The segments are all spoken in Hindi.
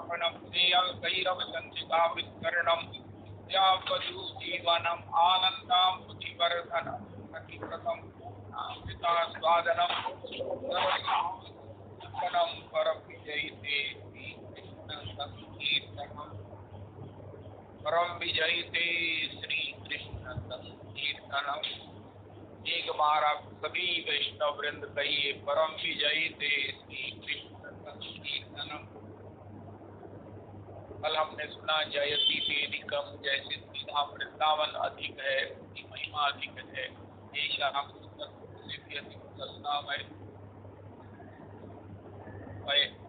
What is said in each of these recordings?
स्थापनम श्रेयसैरवचंद्रिकावित्करणम यावदु जीवनम आनंदम बुद्धिवर्धनम प्रतिव्रतम अमृता स्वादनम सर्वसंपूर्णम परम विजयते श्री कृष्ण संकीर्तनम परम विजयते श्री कृष्ण संकीर्तनम। एक बार आप सभी वैष्णव वृंद कहिए परम विजयते श्री कृष्ण संकीर्तनम। कल हमने सुना जयति वेदिकम, जैसे धाम वृंदावन अधिक है, उसकी महिमा अधिक है। ऐसा हम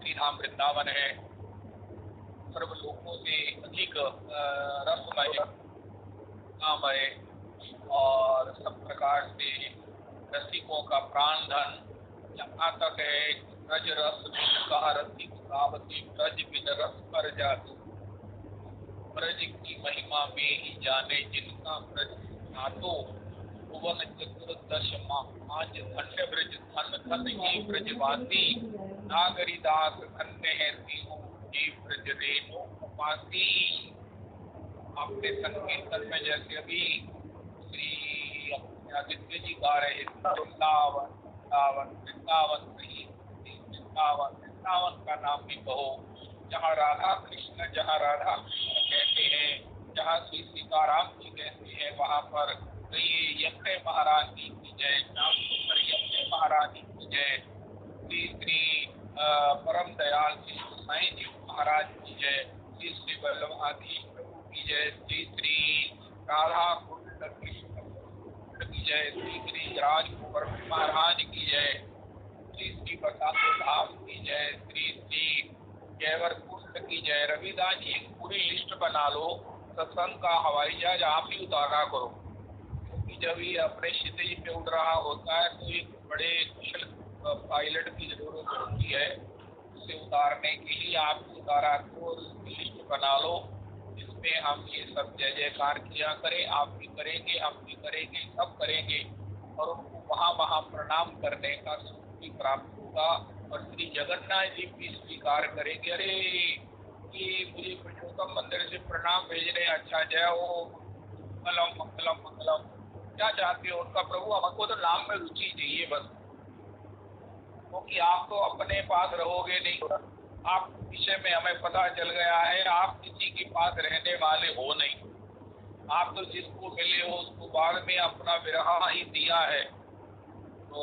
श्रीधाम वृंदावन है, सर्व लोगों से अधिक रसमय नामय और सब प्रकार से रसिकों का प्राण धन। यहाँ तक है ब्रज रस कहा रसिक सावती ब्रज बिन रस पर जाती। ब्रज की महिमा में ही जाने जिनका ब्रज नातो भुवन चतुर्दश मांझ धन्य ब्रज धन धन ही ब्रजवासी। नागरी दास धन्य है तीनों जीव ब्रज रेणु उपासी। आपने संकीर्तन में जैसे अभी श्री आदित्य जी गा रहे वृंदावन वृंदावन वृंदावन नहीं वृंदावन, वृंदावन का नाम भी कहो। जहाँ राधा कृष्ण कहते हैं, जहाँ श्री सीताराम जी कहते हैं, वहाँ पर ये यमुने महारानी की जय, श्यामसुंदर यमुने महारानी की जय, श्री श्री परम दयाल श्री साईं जी महाराज की जय, श्री श्री वल्लभाधीश प्रभु की जय, श्री श्री राधा कुंड कृष्ण की जय, श्री श्री राजकुमार महाराज की जय, श्री श्री बसातो धाम की जय, श्री श्री जयवर कुंड की जय। रविदास जी एक पूरी लिस्ट बना लो, सत्संग का हवाई जहाज आप ही उतारा करो, क्योंकि जब ये अपने क्षितिज पे उड़ रहा होता है तो एक बड़े कुशल पायलट की जरूरत होती है। उसे उतारने के लिए आप उतारा करो, लिस्ट बना लो जिसमें हम ये सब जय जयकार किया करें। आप भी करेंगे, हम भी करेंगे, सब करेंगे और उनको वहाँ वहाँ प्रणाम करने का सुख भी प्राप्त होगा और श्री जगन्नाथ जी भी स्वीकार करेंगे। अरे ये मुझे पुरुषोत्तम मंदिर से प्रणाम भेजने, अच्छा जय हो मंगलम मंगलम मंगलम। क्या चाहते हो उनका प्रभु? हमको तो नाम में रुचि चाहिए बस, क्योंकि आप तो अपने पास रहोगे नहीं। आप विषय में हमें पता चल गया है, आप किसी के पास रहने वाले हो नहीं। आप तो जिसको मिले हो उसको बाद में अपना विरहा ही दिया है। तो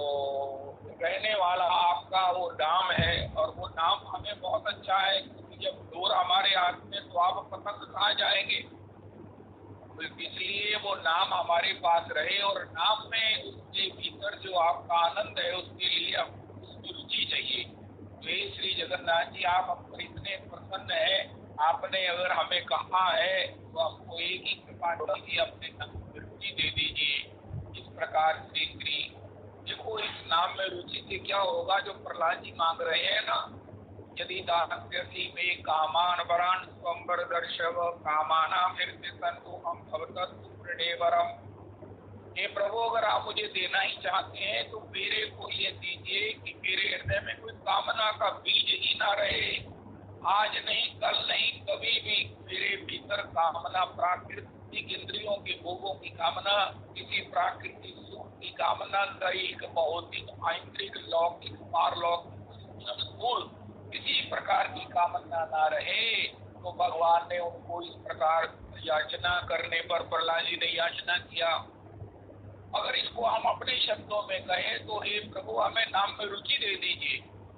रहने वाला आपका वो नाम है और वो नाम हमें बहुत अच्छा है, क्योंकि जब डोर हमारे हाथ में तो आप पतंग कहाँ जाएंगे। तो इसलिए वो नाम हमारे पास रहे और नाम में उसके भीतर जो आपका आनंद है उसके लिए उसकी रुचि चाहिए। तो श्री जगन्नाथ जी आप हम पर इतने प्रसन्न है, आपने अगर हमें कहा है तो हमको एक ही कृपा कीजिए, अपने रुचि दे दीजिए। इस प्रकार से श्री देखो इस नाम में रुचि से क्या होगा, जो प्रहलाद जी मांग रहे हैं ना, यदि दास्यसि मे कामान वरान स्वंबर दर्शव कामाना फिर से तनु हम भवतः। हे प्रभु अगर आप मुझे देना ही चाहते हैं तो मेरे को ये दीजिए कि मेरे हृदय में कोई कामना का बीज ही ना रहे। आज नहीं, कल नहीं, कभी भी मेरे भीतर कामना, प्राकृतिक इंद्रियों के भोगों की कामना, किसी प्राकृतिक सुख की कामना, दैहिक भौतिक आंतरिक लौकिक पारलौकिक किसी प्रकार की कामना ना रहे। तो भगवान ने उनको इस प्रकार याचना करने पर प्रहलाद जी ने याचना किया। अगर इसको हम अपने शब्दों में कहें तो हे प्रभु हमें नाम में रुचि दे दीजिए,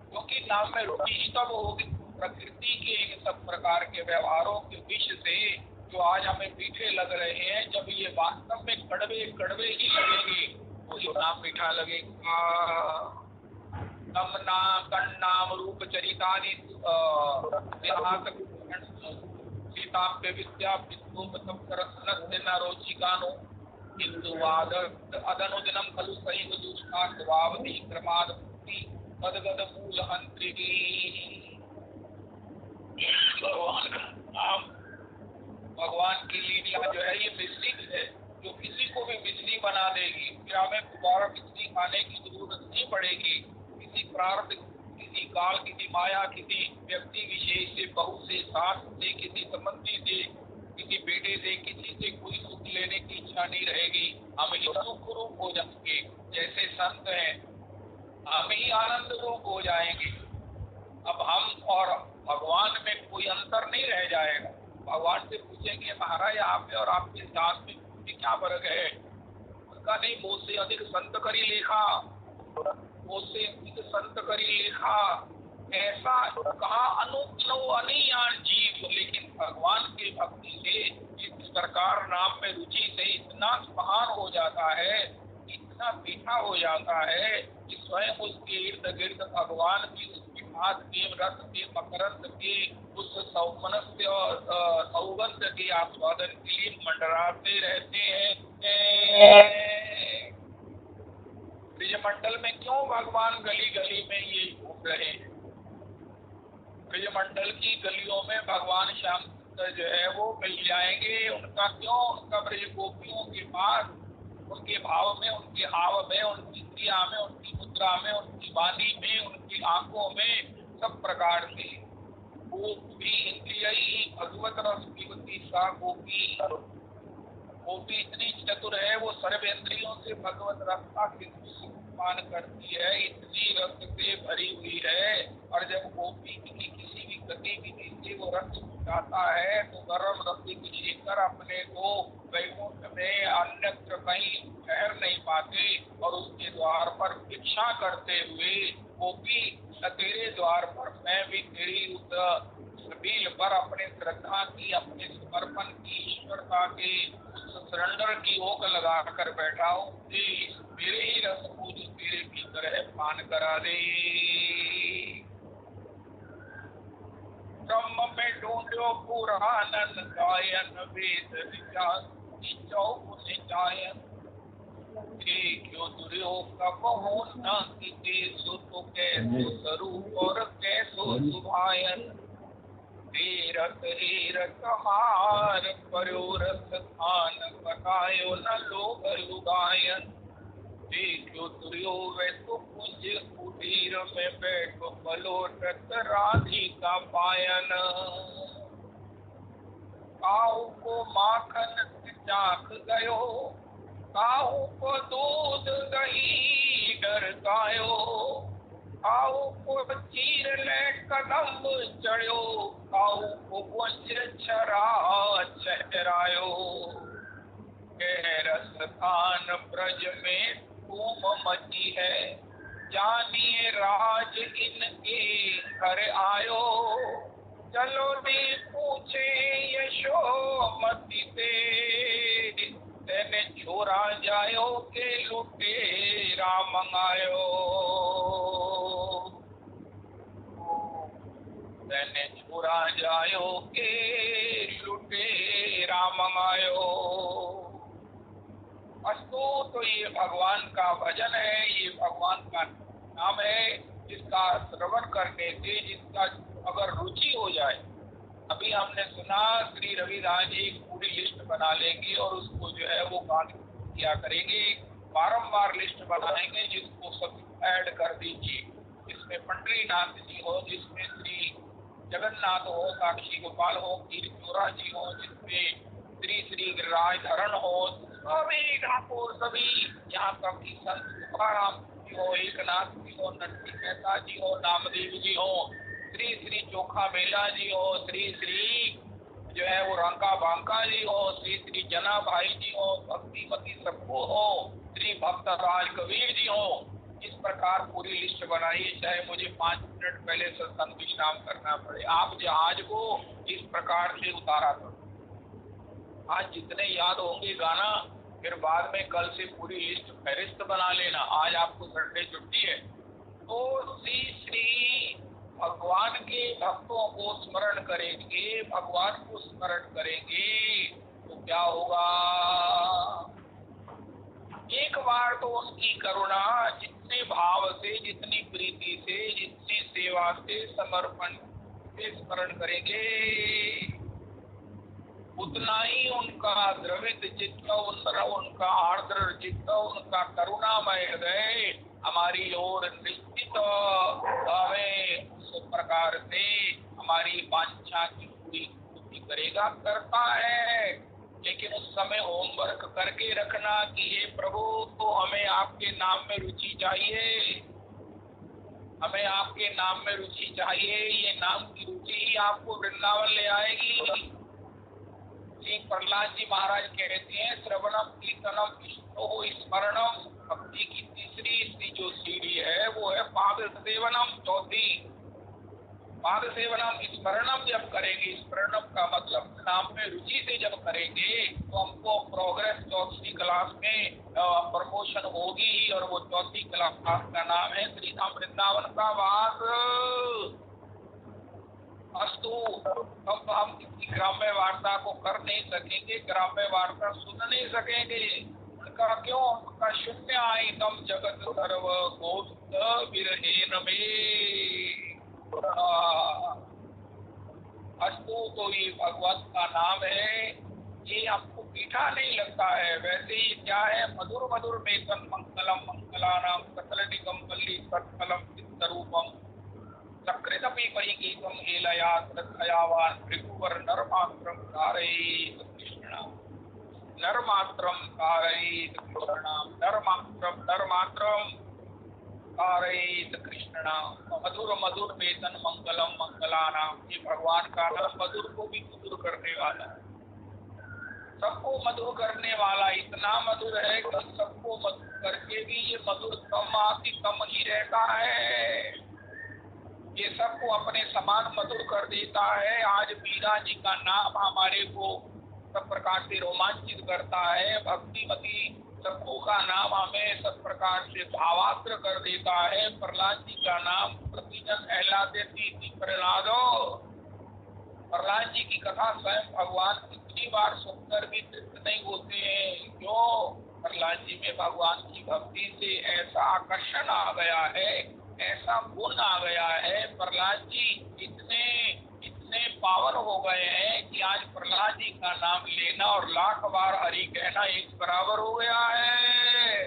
क्योंकि नाम में रुचि ही तब होगी प्रकृति के इन सब प्रकार के व्यवहारों के विष से जो आज हमें मीठे लग रहे हैं, जब ये वास्तव में कड़वे कड़वे ही लगेंगे तो ये नाम मीठा लगेगा। तमना कन्नाम रूप चरितादि सीताप्य विद्या न रोचिकानो हिंदुवाद अदनुदिनम खलु सहित दुष्टावावधि क्रमाद मुक्ति पदगद मूल अंतरी। भगवान का नाम, भगवान की लीला जो है ये मिश्री है, जो किसी को भी मिश्री बना देगी। फिर हमें दोबारा मिश्री खाने की जरूरत नहीं पड़ेगी। किसी किसी काल, किसी माया, किसी व्यक्ति विशेष से, बहू से, सास से, किसी संबंधी से, किसी बेटे से, किसी से कोई सुख लेने की इच्छा नहीं रहेगी। हम ही सुख रूप हो जाएंगे, जैसे संत हैं हम ही आनंद रूप हो जाएंगे। अब हम और भगवान में कोई अंतर नहीं रह जाएगा। भगवान से पूछेंगे महाराज आप में और आपके साथ में क्या फर्क है? उनका नहीं, मुझसे अधिक संत करी लेखा, मुझसे अधिक संत करी लेखा, ऐसा कहा अनियान जीव। लेकिन भगवान की भक्ति से इस प्रकार नाम में रुचि से इतना महान हो जाता है, इतना मीठा हो जाता है कि स्वयं उसके इर्द गिर्द भगवान भी उसके हाथ के रस के मकरंद के उस सौमनस्य और सौगंध के आस्वादन के लिए मंडराते रहते हैं। ब्रजमंडल में क्यों भगवान गली गली में ये घूम रहे हैं? ब्रजमंडल की गलियों में भगवान श्याम सुंदर जो है वो मिल जाएंगे। उनका क्यों, उनका ब्रज गोपियों के पास, उनके भाव में, उनके हाव में, उनकी क्रिया में, उनकी मुद्रा में, उनकी वाणी में, उनकी आंखों में, सब प्रकार से गोपी इंद्रिय भगवत रस पीवती सा गोपी। गोपी इतनी चतुर है, वो सर्वेंद्रियों से भगवत रस का पान करती है, इतनी रस से भरी हुई है। और जब गोपी की किसी भी गतिविधि से वो रस जाता है तो गर्म रस लेकर अपने को वैकुंठ में अन्यत्र कहीं ठहर नहीं पाते और उसके द्वार पर भिक्षा करते हुए गोपी तेरे द्वार पर मैं भी तेरी उस बील पर अपने श्रद्धा की, अपने समर्पण की, ईश्वरता के उस सरेंडर की ओक लगा कर बैठा हूँ। मेरे ही रस को जो तेरे भीतर है पान करा दे। ब्रह्म में ढूंढो पुराणन गायन, वेद विचार चौक निचायन। क्यों दुर्यो कब हो न कि सो तो कैसो स्वरूप और कैसो सुभायन। तीरथ हीरथ हार पर्यो रस खान, बतायो न लोग लुगायन। देखो तुर्यो वे तो कुंज कुटीर में बैठो, बलोटत राधिका पायन। काऊ को माखन चाख गयो, काऊ को दूध दही डरकायो। काऊ को चीर ले कदम चढ़ो, काऊ को कुंज छरा चहरायो। रस खान ब्रज में धूम मची है, जानिए राज इनके घर आयो। चलो दे पूछे यशोमती से, तेने छोरा जायो के लुटेरा मंगायो। तेने छोरा जायो के लुटेरा मंगायो। अस्तु, तो ये भगवान का भजन है, ये भगवान का नाम है, जिसका श्रवण करने से जिसका अगर रुचि हो जाए। अभी हमने सुना श्री रविदास जी एक पूरी लिस्ट बना लेंगे और उसको जो है वो गान किया करेंगे, बारंबार लिस्ट बनाएंगे, जिसको सब ऐड कर दीजिए। जिसमें पंडरीनाथ जी हो, जिसमें श्री जगन्नाथ हो, साक्षी गोपाल हो, कीर चोरा जी हो, जिसमें श्री श्री गिरिराज धरण हो, सभी ठाकुर, सभी यहाँ तक की संत तुकाराम जी हो, एकनाथ जी हो, नरसिंह मेहता जी हो, नामदेव जी हो, श्री श्री चोखा मेला जी हो, श्री श्री जो है वो रंका बांका जी हो, श्री श्री जना भाई जी हो, भक्तिमती सबको हो, श्री भक्त राज कबीर जी हो। इस प्रकार पूरी लिस्ट बनाइए, चाहे मुझे 5 मिनट पहले सत्संग विश्राम करना पड़े। आप जहाज को इस प्रकार से उतारा करो। आज जितने याद होंगे गाना, फिर बाद में कल से पूरी लिस्ट फहरिस्त बना लेना। आज आपको संडे छुट्टी है, तो श्री श्री भगवान के भक्तों को स्मरण करेंगे, भगवान को स्मरण करेंगे तो क्या होगा? एक बार तो उनकी करुणा जितने भाव से, जितनी प्रीति से, जितनी सेवा से, समर्पण से स्मरण करेंगे, उतना ही उनका द्रवित चित्त, उनका आर्द्र चित्त, उनका करुणामय हृदय हमारी ओर निश्चित हमें उस प्रकार से हमारी वांछा की पूर्ति करेगा, करता है। लेकिन उस समय होमवर्क करके रखना कि हे प्रभु, तो हमें आपके नाम में रुचि चाहिए, हमें आपके नाम में रुचि चाहिए। ये नाम की रुचि ही आपको वृंदावन ले आएगी। श्री प्रहलाद जी महाराज कहते हैं, श्रवणम कीर्तनम विष्णु स्मरणम, भक्ति की तीसरी जो सीढ़ी है वो है पाद सेवनम, चौथी पाद सेवनम। स्मरणम जब करेंगे, स्मरणम का मतलब नाम में रुचि से जब करेंगे तो हमको प्रोग्रेस चौथी क्लास में प्रमोशन होगी ही। और वो चौथी क्लास का नाम है श्री धाम वृंदावन का वास। अस्तु, अब हम किसी ग्राम्य वार्ता को कर नहीं सकेंगे, ग्राम्य वार्ता सुन नहीं सकेंगे। उनका क्यों? उनका शून्य आइतम जगत सर्व गोप्त विरहीन में। अस्तु, तो ये भगवत का नाम है, ये हमको मीठा नहीं लगता है। वैसे ही क्या है, मधुर मधुर वेतन मंगलम मंगलानाम सकल निगम वल्ली सत्फलम चित्तरूपम सकृतपि परिगीतम लीलया श्रद्धयावान भृगुवर नरमात्रम कारयेत कृष्ण, नरमात्रम कारयेत कृष्ण, नरमात्रम कारयेत कृष्ण। मधुर मधुर वेतन मंगलम मंगलानाम, ये भगवान का नाम मधुर को भी मधुर करने वाला है, सबको मधुर करने वाला। इतना मधुर है कि सबको मधुर करके भी ये मधुर कम ही रहता है, ये सबको अपने समान मधुर कर देता है। आज मीरा जी का नाम हमारे को सब प्रकार से रोमांचित करता है। भक्तिमती सबको का नाम हमें सब प्रकार से भावात्र कर देता है। प्रहलाद जी का नाम प्रतिजन कहलाते थी प्रहलादो। प्रहलाद जी की कथा स्वयं भगवान कितनी बार सुनकर भी तृप्त नहीं होते हैं। क्यों? प्रहलाद जी में भगवान की भक्ति से ऐसा आकर्षण आ गया है, ऐसा गुण आ गया है। प्रहलाद जी इतने पावन हो गए हैं कि आज प्रहलाद जी का नाम लेना और लाख बार हरि कहना एक बराबर हो गया है।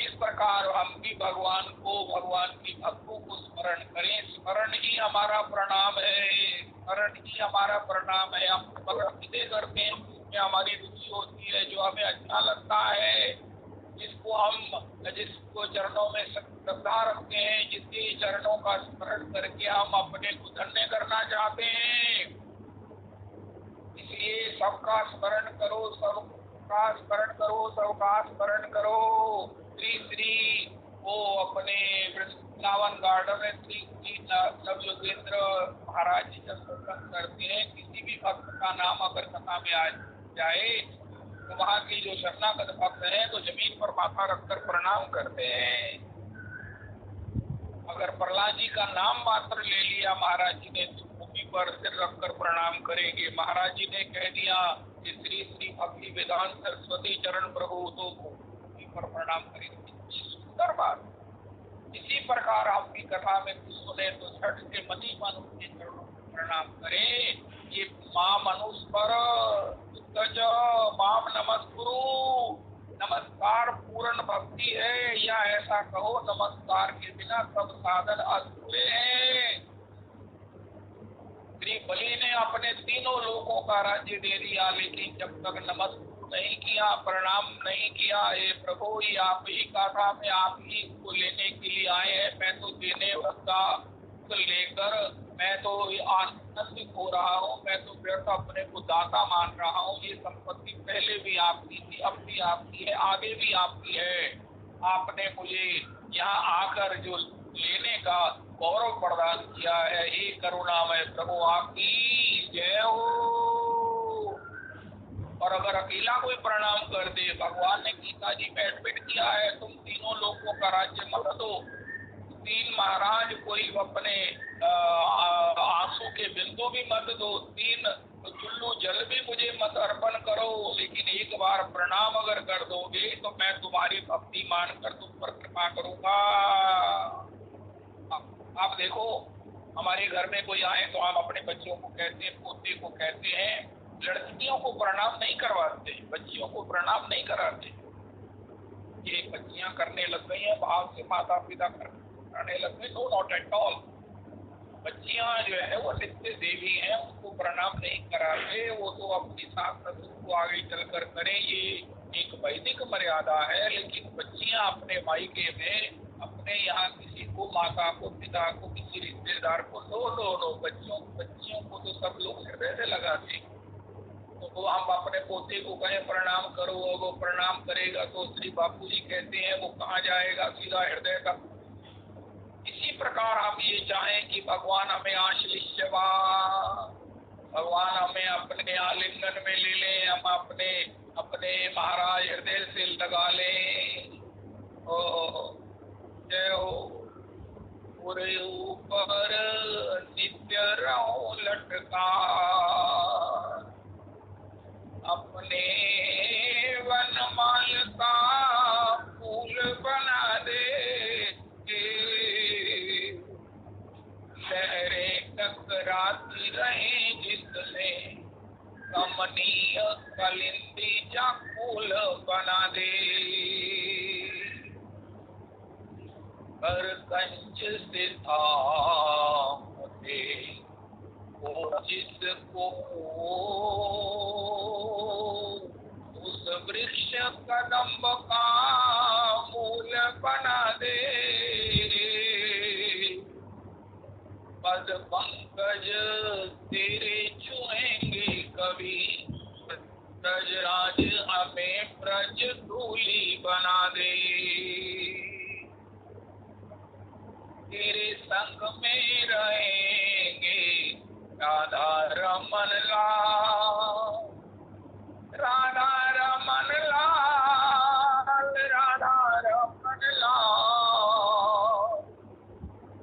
इस प्रकार हम भी भगवान को, भगवान की भक्तों को स्मरण करें। स्मरण ही हमारा प्रणाम है, स्मरण ही हमारा प्रणाम है। हम स्मरण किसे करते हैं? उसमें हमारी रुचि होती है, जो हमें अच्छा लगता है, जिसको चरणों में श्रद्धा रखते हैं, जिसके चरणों का स्मरण करके हम अपने को धन्य करना चाहते हैं। इसलिए सबका स्मरण करो, सबका स्मरण करो, सबका स्मरण करो। श्री श्री वो अपने वृंदावन गार्डन में श्री नव योगेंद्र महाराज जी जब सत्संग करते हैं, किसी भी भक्त का नाम अगर कथा में आ जाए तो वहाँ की जो शरणागत भक्त हैं तो जमीन पर माथा रखकर प्रणाम करते हैं। अगर प्रहलाद जी का नाम मात्र ले लिया महाराज जी ने तो भूमि पर सिर रखकर प्रणाम करेंगे। महाराज जी ने कह दिया कि श्री श्री भक्ति वेदांत सरस्वती चरण प्रभु, तो भूमि पर प्रणाम करेंगे। सुंदर बात। इसी प्रकार हम भी कथा में कुछ सुने तो छठ से मनी मन के चरणों पर प्रणाम करें। ये मां मनुस्पर माम नमस्कुरु, नमस्कार पूर्ण भक्ति है, या ऐसा कहो नमस्कार के बिना सब साधन अधूरे हैं। श्री बलि ने अपने तीनों लोकों का राज्य दे दिया, लेकिन जब तक नमस्कार नहीं किया, प्रणाम नहीं किया, हे प्रभु ये आप ही का था, मैं आप ही को लेने के लिए आए हैं, मैं तो देने वाला लेकर मैं तो आनंदित हो रहा हूँ, मैं तो व्यर्थ अपने को दाता मान रहा हूँ। ये संपत्ति पहले भी आपकी थी, अब भी आपकी है, आगे भी आपकी है। आपने मुझे यहाँ आकर जो लेने का गौरव प्रदान किया है, हे करुणामय प्रभु आपकी जय हो। और अगर अकेला कोई प्रणाम कर दे, भगवान ने गीता जी में एडमिट किया है, तुम तीनों लोगों का राज्य मत दो, तीन महाराज कोई अपने आंसू के बिंदु भी मत दो, तीन चुल्लू जल भी मुझे मत अर्पण करो, लेकिन एक बार प्रणाम अगर कर दोगे तो मैं तुम्हारी भक्ति मानकर तुम पर कृपा करूंगा। आप देखो, हमारे घर में कोई आए तो हम अपने बच्चों को कहते हैं, पोते को कहते हैं, लड़कियों को प्रणाम नहीं करवाते, बच्चियों को प्रणाम नहीं कराते। ये बच्चियां करने लग गई हैं, भाव से माता पिता करने लग गए। No, not at all. बच्चियां जो है वो नित्य देवी हैं, उनको प्रणाम नहीं कराते, वो तो अपनी साधना को आगे चलकर करें, ये एक वैदिक मर्यादा है। लेकिन बच्चियां अपने मायके में अपने यहाँ किसी को, माता को, पिता को, किसी रिश्तेदार को, नो, बच्चियों को तो सब लोग हृदय से लगाते हैं। तो हम अपने पोते को कहें प्रणाम करो, वो प्रणाम करेगा तो श्री बापू जी कहते हैं वो कहाँ जाएगा, सीधा हृदय तक। इसी प्रकार हम ये चाहें कि भगवान हमें आश्लिष्यवा, भगवान हमें अपने आलिंगन में ले लें, हम अपने अपने महाराज हृदय से लगा लें। जय हो। पूरे ऊपर नित्य रहो लटका, अपने वनमाल का फूल बना दे, शहरे टकराती रहे जिसने कमनीय कलिंदी जा फूल बना दे। कर कंच से था मुझे वो जिसको उस वृक्ष कदम्ब का मूल बना दे। पद पंकज तेरे छुएंगे कभी, ब्रजराज हमें ब्रज धूली बना दे। तेरे संग में रहेंगे राधा रमन लाल, राधा रमन लाल, राधा रमन लाल।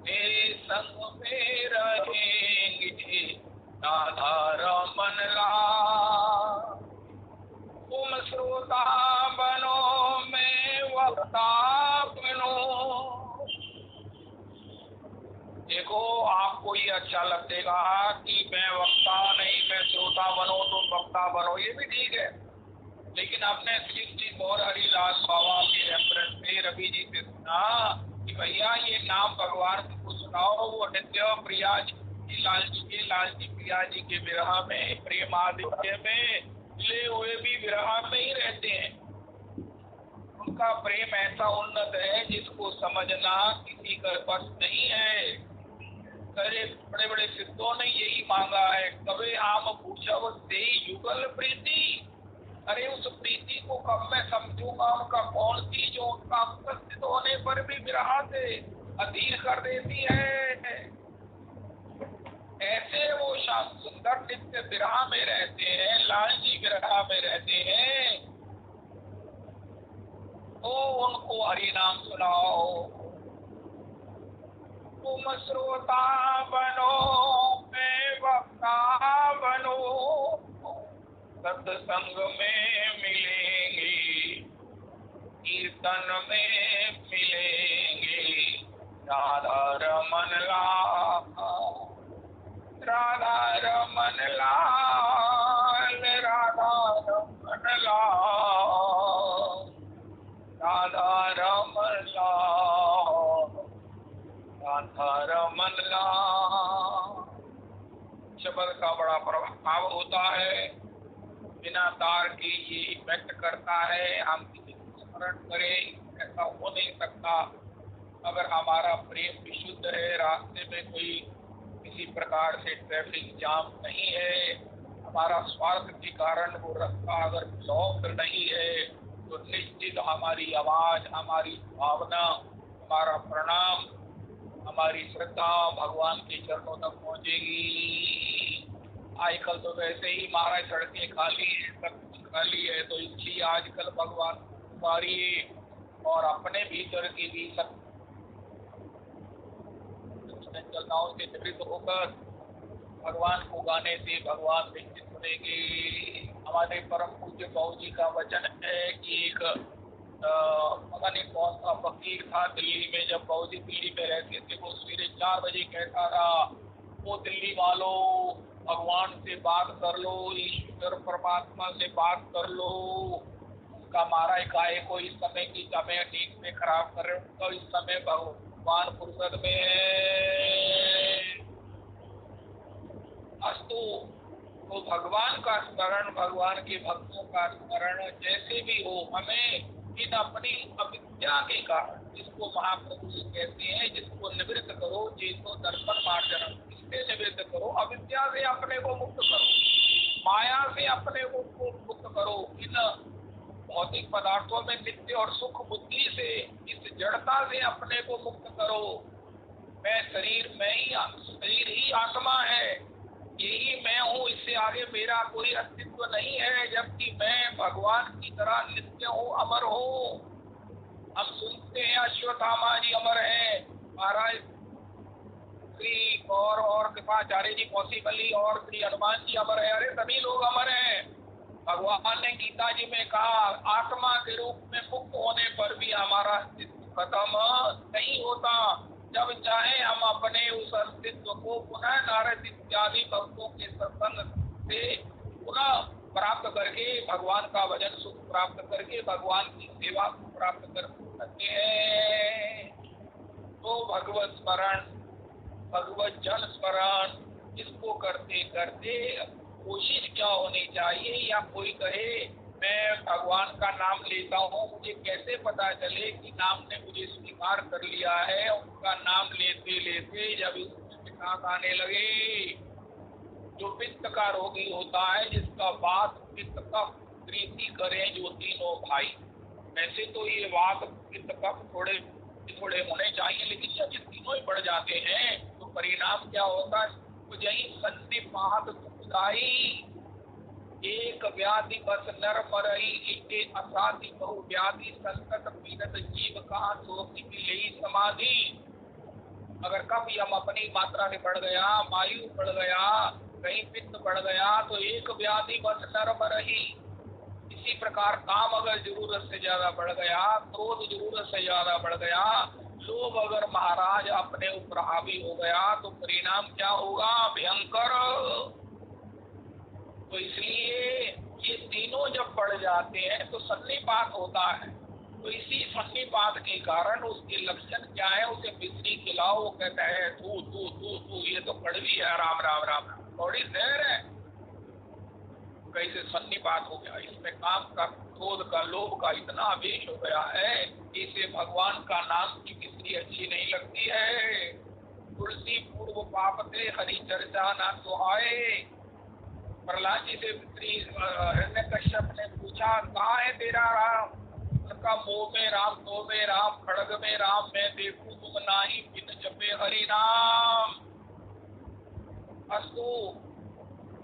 तेरे संग में रहेंगे राधा रमन लाल। तुम श्रोता बनो, मैं वक्ता बनो। देखो, आपको ये अच्छा लगेगा कि मैं वक्ता नहीं, मैं श्रोता बनो, तुम वक्ता बनो, ये भी ठीक है। लेकिन आपने श्री गौर हरिदास बाबा के रेफरेंस में रवि जी से सुना कि भैया ये नाम भगवान को सुनाओ, वो नित्य प्रिया जी, लाल जी प्रिया जी के विरह में, प्रेमादित्य में मिले हुए भी विरह में ही रहते हैं। उनका प्रेम ऐसा उन्नत है जिसको समझना किसी का बस नहीं है। बड़े बड़े सिद्धों ने यही मांगा है, कभी आम पूछव ते युगल प्रीति। अरे उस प्रीति को कब मैं समझूंगा, उनका कौन सी जो उनका उपस्थित होने पर भी विरह से अधीर कर देती है। ऐसे वो शाम सुंदर नित्य विरह में रहते हैं, लाल जी विरह में रहते हैं, तो उनको हरि नाम सुनाओ। तुम श्रोता बनो, मैं वक्ता बनो। सत्संग में मिलेंगे, कीर्तन में मिलेंगे राधा रमन लाल, राधा रमन लाल, राधा रमन लाल, राधा रमन लाल, राधा रमन लाल। शब्द का बड़ा प्रभाव होता है, बिना तार के ये व्यक्त करता है। हम किसी को स्मरण करें ऐसा हो नहीं सकता अगर हमारा प्रेम विशुद्ध है, रास्ते में कोई किसी प्रकार से ट्रैफिक जाम नहीं है, हमारा स्वार्थ के कारण वो रास्ता अगर ब्लॉक नहीं है, तो निश्चित हमारी आवाज, हमारी भावना, हमारा प्रणाम, हमारी श्रद्धा भगवान के चरणों तक पहुंचेगी। आजकल तो वैसे ही हमारा सड़कें खाली है, सब कुछ खाली है, तो इसलिए आजकल भगवान उतारिए और अपने भीतर की भी सब चंचलताओं से निवृत्त होकर भगवान को गाने से भगवान निश्चित सुनेंगे। हमारे परम पूज्य बाबू जी का वचन है कि एक पता नहीं कौन सा फकीर था दिल्ली में, जब बाबू जी दिल्ली में रहते थे, वो सवेरे 4 बजे कहता था, वो दिल्ली वालों भगवान से बात कर लो, ईश्वर परमात्मा से बात कर लो, उनका मारा एकाएक को इस समय की समय नींद में खराब कर रहे हो, तो इस समय भगवान फुर्सत में है। अस्तु, तो भगवान का स्मरण, भगवान के भक्तों का स्मरण जैसे भी हो, हमें इन अपनी अविद्या के कारण, जिसको महाप्रभु कहते हैं, जिसको निवृत्त करो, जिसको दर्शन मार्जन, इससे निवृत्त करो, अविद्या से अपने को मुक्त करो, माया से अपने को मुक्त करो, इन भौतिक पदार्थों में नित्य और सुख बुद्धि से, इस जड़ता से अपने को मुक्त करो। मैं शरीर ही आत्मा है, यही मैं हूँ, इससे आगे मेरा कोई अस्तित्व नहीं है, जबकि मैं भगवान की तरह नित्य हूँ, अमर हूँ। हम सुनते हैं अश्वत्थामा जी अमर हैं, महाराज श्री और कृपाचार्य जी कौशिकली और श्री हनुमान जी अमर है। अरे सभी लोग अमर हैं। भगवान ने गीता जी में कहा, आत्मा के रूप में मुक्त होने पर भी हमारा अस्तित्व खत्म नहीं होता। जब चाहे हम अपने उस अस्तित्व को पुनः नारद इत्यादि भक्तों के सत्संग से पुनः प्राप्त करके, भगवान का भजन सुख प्राप्त करके भगवान की सेवा को प्राप्त कर सकते हैं। तो भगवत स्मरण, भगवत जन स्मरण, इसको करते करते कोशिश क्या होनी चाहिए, या कोई कहे मैं भगवान का नाम लेता हूँ, मुझे कैसे पता चले कि नाम ने मुझे स्वीकार कर लिया है। उनका नाम लेते लेते जब उसमें मिठास आने लगे, जो पित्त का रोगी होता है, जिसका वात पित्त कफ प्रीति करें जो तीनों भाई, वैसे तो ये वात पित्त कफ थोड़े थोड़े होने चाहिए, लेकिन जब ये तीनों ही बढ़ जाते हैं तो परिणाम क्या होता है? तो यही संदिपात दुखदाई, एक व्याधि बस नर मरई, इके असाधि बहु व्याधि संकट पीड़ित जीव कहाँ सोती यही समाधि। अगर कब यम अपनी मात्रा से बढ़ गया, वायु बढ़ गया, कहीं पित्त बढ़ गया, तो एक व्याधि बस नर मरई। इसी प्रकार काम अगर जरूरत से ज्यादा बढ़ गया, क्रोध जरूरत से ज्यादा बढ़ गया, लोभ अगर महाराज अपने ऊपर हावी हो गया, तो परिणाम क्या होगा? भयंकर। तो इसलिए ये तीनों जब बढ़ जाते हैं तो सन्निपात होता है। तो इसी सन्निपात के कारण उसके लक्षण क्या है? उसे मिश्री खिलाओ, वो कहता है तू तू तू तू, ये तो कड़वी है, राम राम राम, थोड़ी देर है, कैसे सन्निपात हो गया। इसमें काम का, क्रोध का, लोभ का इतना आवेश हो गया है, इसे भगवान का नाम की मिश्री अच्छी नहीं लगती है। तुलसी पूर्व पापते हरि चर्चा ना सुहाए। प्रहलाद जी से हिरण्यकश्यप ने पूछा, कहाँ है तेरा राम? उनका मोह में राम, तो में राम, खड़ग में राम, मैं देखूं तुम नाही, बिन जपे हरि नाम। अस्तु,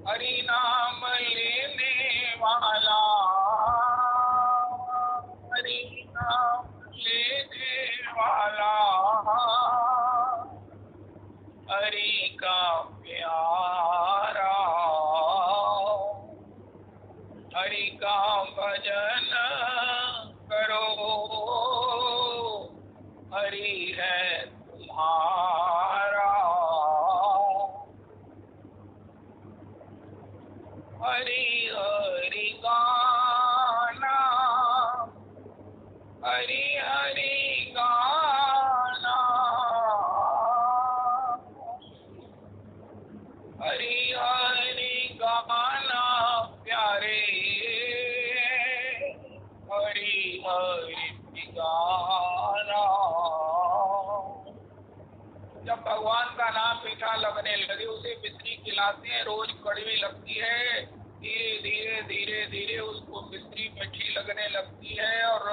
हरि नाम लेने वाला, हरि नाम लेने वाला, हरि का प्यारा, हरि का भजन करो, हरि है तुम्हारा। हरि हरि गाना, हरि हरि गाना, हरि हरि गाना प्यारे, हरि हरि गाना। जब भगवान का नाम मीठा लगने लगे, उसे मिश्री खिलाते हैं, रोज कड़वी लगती है, धीरे धीरे धीरे धीरे उसको मिश्री मीठी लगने लगती है और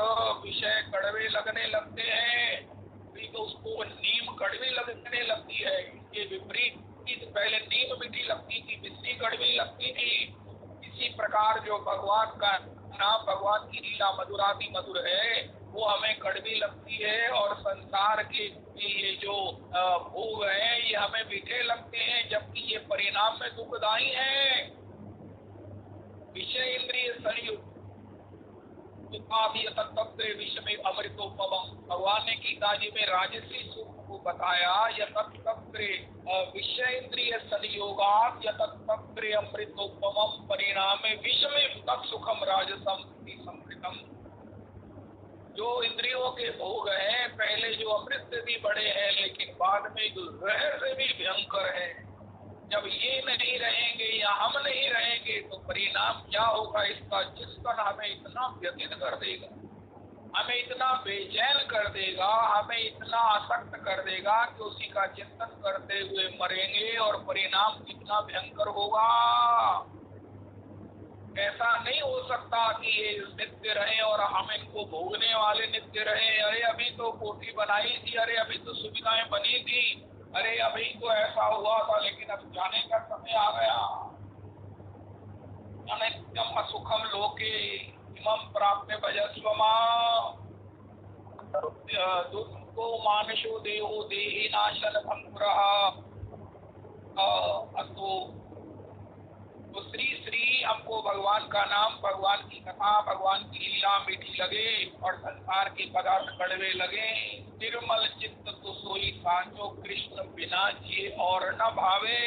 विषय कड़वे लगने लगते हैं, तो उसको नीम कड़वी लगने लगती है। इसके विपरीत पहले नीम मीठी लगती थी, मिश्री कड़वी लगती थी। इसी प्रकार जो भगवान का नाम, भगवान की लीला मधुराति मधुर है, वो हमें कड़वी लगती है, और संसार के ये जो भोग हैं ये हमें मीठे लगते हैं, जबकि ये परिणाम में दुखदायी है। विषय इंद्रिय संयुक्त विषय में अमृतोपमम्। भगवान ने गीता जी में राजसी सुख को बताया, यतत्तत्रे विषय इंद्रिय संयोगात् यतत्तत्रे अमृतोपमम् परिणामे विषमे तत्सुखम राजसम समृतम। जो इंद्रियों के भोग हैं पहले जो अमृत से भी बड़े हैं, लेकिन बाद में जो जहर से भी भयंकर है, जब ये नहीं रहेंगे या हम नहीं रहेंगे तो परिणाम क्या होगा इसका चिंतन हमें इतना व्यतीत कर देगा, हमें इतना बेचैन कर देगा, हमें इतना आसक्त कर देगा कि उसी का चिंतन करते हुए मरेंगे और परिणाम कितना भयंकर होगा। ऐसा नहीं हो सकता कि ये नित्य रहे और हम इनको भोगने वाले नित्य रहे। अरे अभी तो कोठी बनाई थी, अरे अभी तो सुविधाएं बनी थी, अरे अभी तो ऐसा हुआ था, लेकिन अब जाने का समय आ गया। अनित्यम असुखम लोके इमं प्राप्य भजस्वमा दुर्गो मानुषो देहो देहि नाशन भंगुरः। तो श्री श्री हमको भगवान का नाम, भगवान की कथा, भगवान की लीला मीठी लगे और संसार के पदार्थ कड़वे लगे। निर्मल चित्त तो सोई सांचो कृष्ण बिना जिए और न भावे।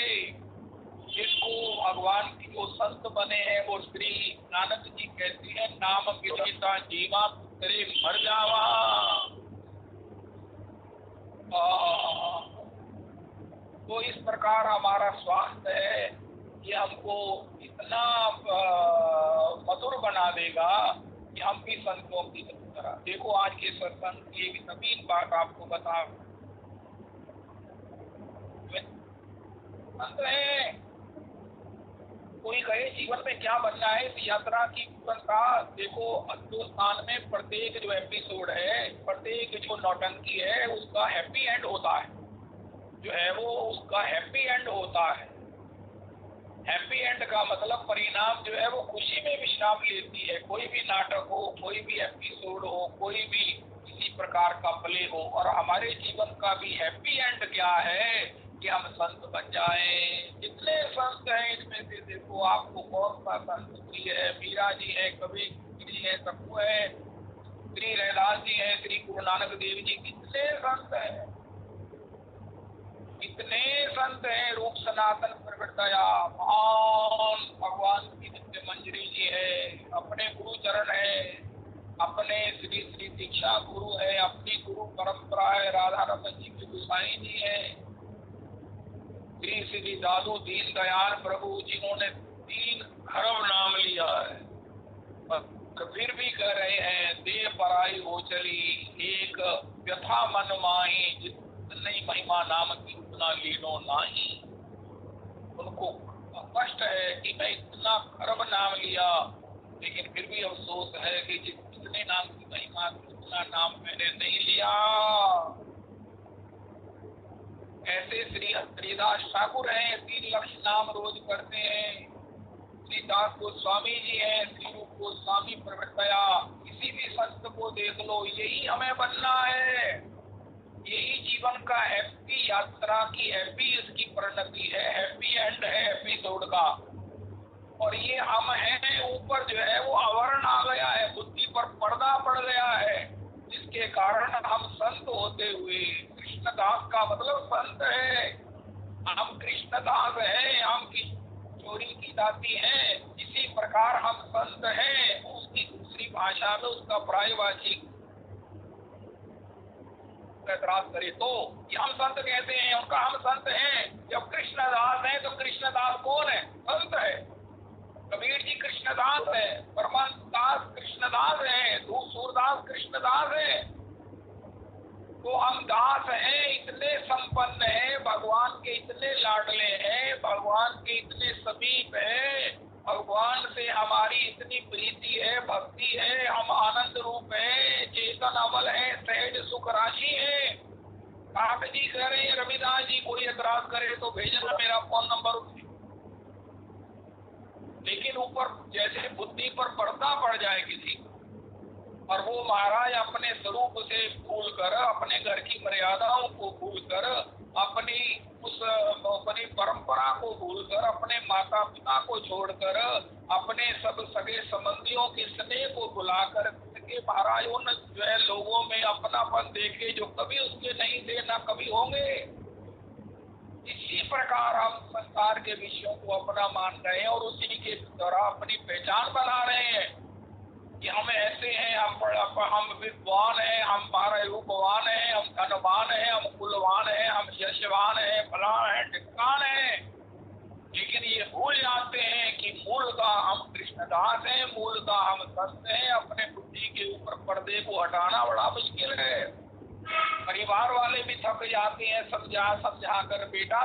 जिसको भगवान की जो संत बने हैं वो श्री नानक जी कहते हैं नाम विजेता जीवा तेरे मर जावा। तो इस प्रकार हमारा स्वास्थ्य है, ये हमको इतना मधुर बना देगा कि हम भी संतों की तरह। देखो आज के सत्संग की एक नवीन बात आपको बता, संत है कोई कहे जीवन में क्या बनना है, इस यात्रा की जीवन का देखो हिंदुस्तान में प्रत्येक जो एपिसोड है, प्रत्येक जो नौटंकी है उसका हैप्पी एंड होता है, जो है वो उसका हैप्पी एंड होता है। हैप्पी एंड का मतलब परिणाम जो है वो खुशी में विश्राम लेती है। कोई भी नाटक हो, कोई भी एपिसोड हो, कोई भी किसी प्रकार का प्ले हो, और हमारे जीवन का भी हैप्पी एंड क्या है कि हम संत बन जाएं। जितने संत हैं इसमें से देखो आपको कौन सा संत प्रिय है। मीरा जी है, कबीर जी है, सबको है, श्री रैदास जी है, श्री गुरु नानक देव जी, कितने संत हैं, इतने संत हैं। रूप सनातन प्रवृत्तया महान भगवान की नित्य मंजरी जी है, अपने गुरु चरण है, अपने श्री श्री दीक्षा गुरु है, अपनी गुरु परंपरा है, राधा रमन जी की गोसाई जी है, श्री श्री दादू दीन दयाल प्रभु जिन्होंने 3 खरब नाम लिया है, पर फिर भी कह रहे हैं देह पराई हो चली एक व्यथा मन माही, नहीं महिमा नाम की उतना लीनो नहीं। उनको कष्ट है कि मैं इतना खरब नाम लिया, लेकिन फिर भी अफसोस है कि जितने नाम की महिमा उतना नाम मैंने नहीं लिया। ऐसे श्री हरिदास ठाकुर हैं, 3 लक्ष नाम रोज करते हैं। श्री दास गोस्वामी जी हैं, श्री रूप गोस्वामी प्रवृत्तया। किसी भी संत को देख लो, यही हमें बनना है, यही जीवन का हैप्पी यात्रा की हैप्पी इसकी परिणति है, हैप्पी एंड है एपिसोड का। और ये हम हैं, ऊपर जो है वो आवरण आ गया है, बुद्धि पर पर्दा पड़ गया है, जिसके कारण हम संत होते हुए, कृष्णदास का मतलब संत है, हम कृष्णदास हैं, हम की चोरी की दाती हैं। इसी प्रकार हम संत हैं, उसकी दूसरी भाषा में उसका पर्यायवाची ऐतराज करे तो कि हम संत कहते हैं, उनका हम संत हैं। जब कृष्णदास है तो कृष्णदास कौन है? संत है। कबीर जी कृष्णदास है, परमानंद दास कृष्णदास है, सूरदास कृष्णदास है। तो हम दास हैं, इतने संपन्न हैं, भगवान के इतने लाडले हैं, भगवान के इतने समीप हैं, भगवान से हमारी इतनी प्रीति है, भक्ति है, हम आनंद रूप है, चेतन अमल है, सहज सुख राशि है। आप जी कह रहे हैं रविदास जी कोई एतराज करे तो भेजना मेरा फोन नंबर, लेकिन ऊपर जैसे बुद्धि पर पर्दा पड़ जाए किसी, और वो महाराज अपने स्वरूप से भूल कर, अपने घर की मर्यादाओं को भूल कर, अपनी परंपरा को भूल कर, अपने माता पिता को छोड़कर, अपने सब सगे संबंधियों के स्नेह को भुलाकर के महाराज उन जो है लोगों में अपनापन देखे जो कभी उसके नहीं थे ना कभी होंगे। इसी प्रकार हम संसार के विषयों को अपना मान रहे हैं और उसी के द्वारा अपनी पहचान बना रहे हैं। कि हम ऐसे हैं, हम विद्वान हैं, हम पारा रूपवान हैं, हम धनवान हैं, हम कुलवान हैं, हम यशवान हैं, फलान हैं, ढिकान हैं। लेकिन ये भूल जाते हैं कि मूलतः हम कृष्णदास हैं, मूलतः हम संत हैं। अपने बुद्धि के ऊपर पर्दे को हटाना बड़ा मुश्किल है। परिवार वाले भी थक जाते हैं समझा कर, बेटा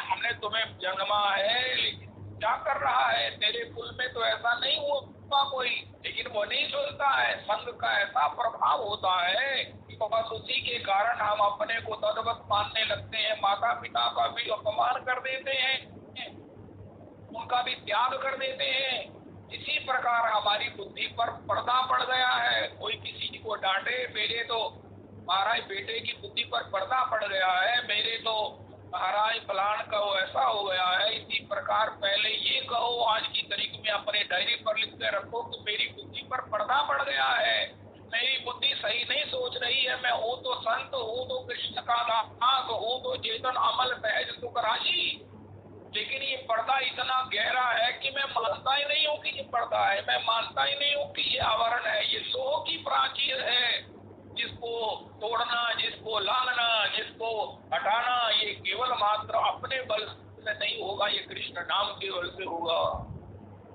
हमने तुम्हें जन्मा है, लेकिन क्या कर रहा है, तेरे कुल में तो ऐसा नहीं हुआ कोई। लेकिन वो नहीं सुनता है। संग का ऐसा प्रभाव होता है कि बस उसी के कारण हम अपने को तद्वत मानने लगते हैं। माता पिता का भी अपमान कर देते हैं, उनका भी त्याग कर देते हैं। इसी प्रकार हमारी बुद्धि पर पर्दा पड़ गया है। कोई किसी को डांटे, मेरे तो महाराज बेटे की बुद्धि पर पर्दा पड़ गया है, मेरे तो महाराज फलान का ऐसा हो गया है। इसी प्रकार पहले ये कहो, आज की तारीख में अपने डायरी पर लिख के रखो कि मेरी बुद्धि पर पर्दा पड़ गया है, मेरी बुद्धि सही नहीं सोच रही है। मैं हूँ तो संत, हूँ तो कृष्ण का दास, हूँ तो चेतन अमल सहज सुख राशि, लेकिन ये पर्दा इतना गहरा है कि मैं मानता ही नहीं हूँ कि ये पर्दा है, मैं मानता ही नहीं हूँ कि ये आवरण है। ये लोह की प्राचीर है, जिसको तोड़ना, जिसको लांघना, जिसको हटाना, ये केवल मात्र अपने बल से नहीं होगा, ये कृष्ण नाम के बल से होगा।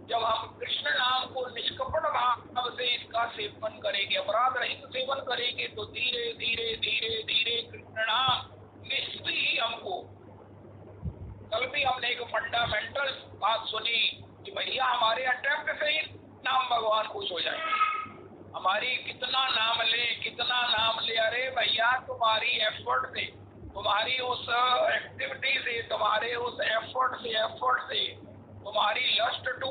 जब हम कृष्ण नाम को निष्कपट भाव से इसका सेवन करेंगे, अपराध रहित सेवन करेंगे, तो धीरे धीरे धीरे धीरे कृष्ण नाम निश्चित ही हमको। कल भी हमने एक फंडामेंटल बात सुनी कि भैया हमारे अटेम्प्ट से ही नाम भगवान खुश हो जाएंगे। हमारी कितना नाम ले, अरे भैया तुम्हारी एफर्ट से, तुम्हारी उस एक्टिविटी से, तुम्हारे उस एफर्ट से तुम्हारी लस्ट टू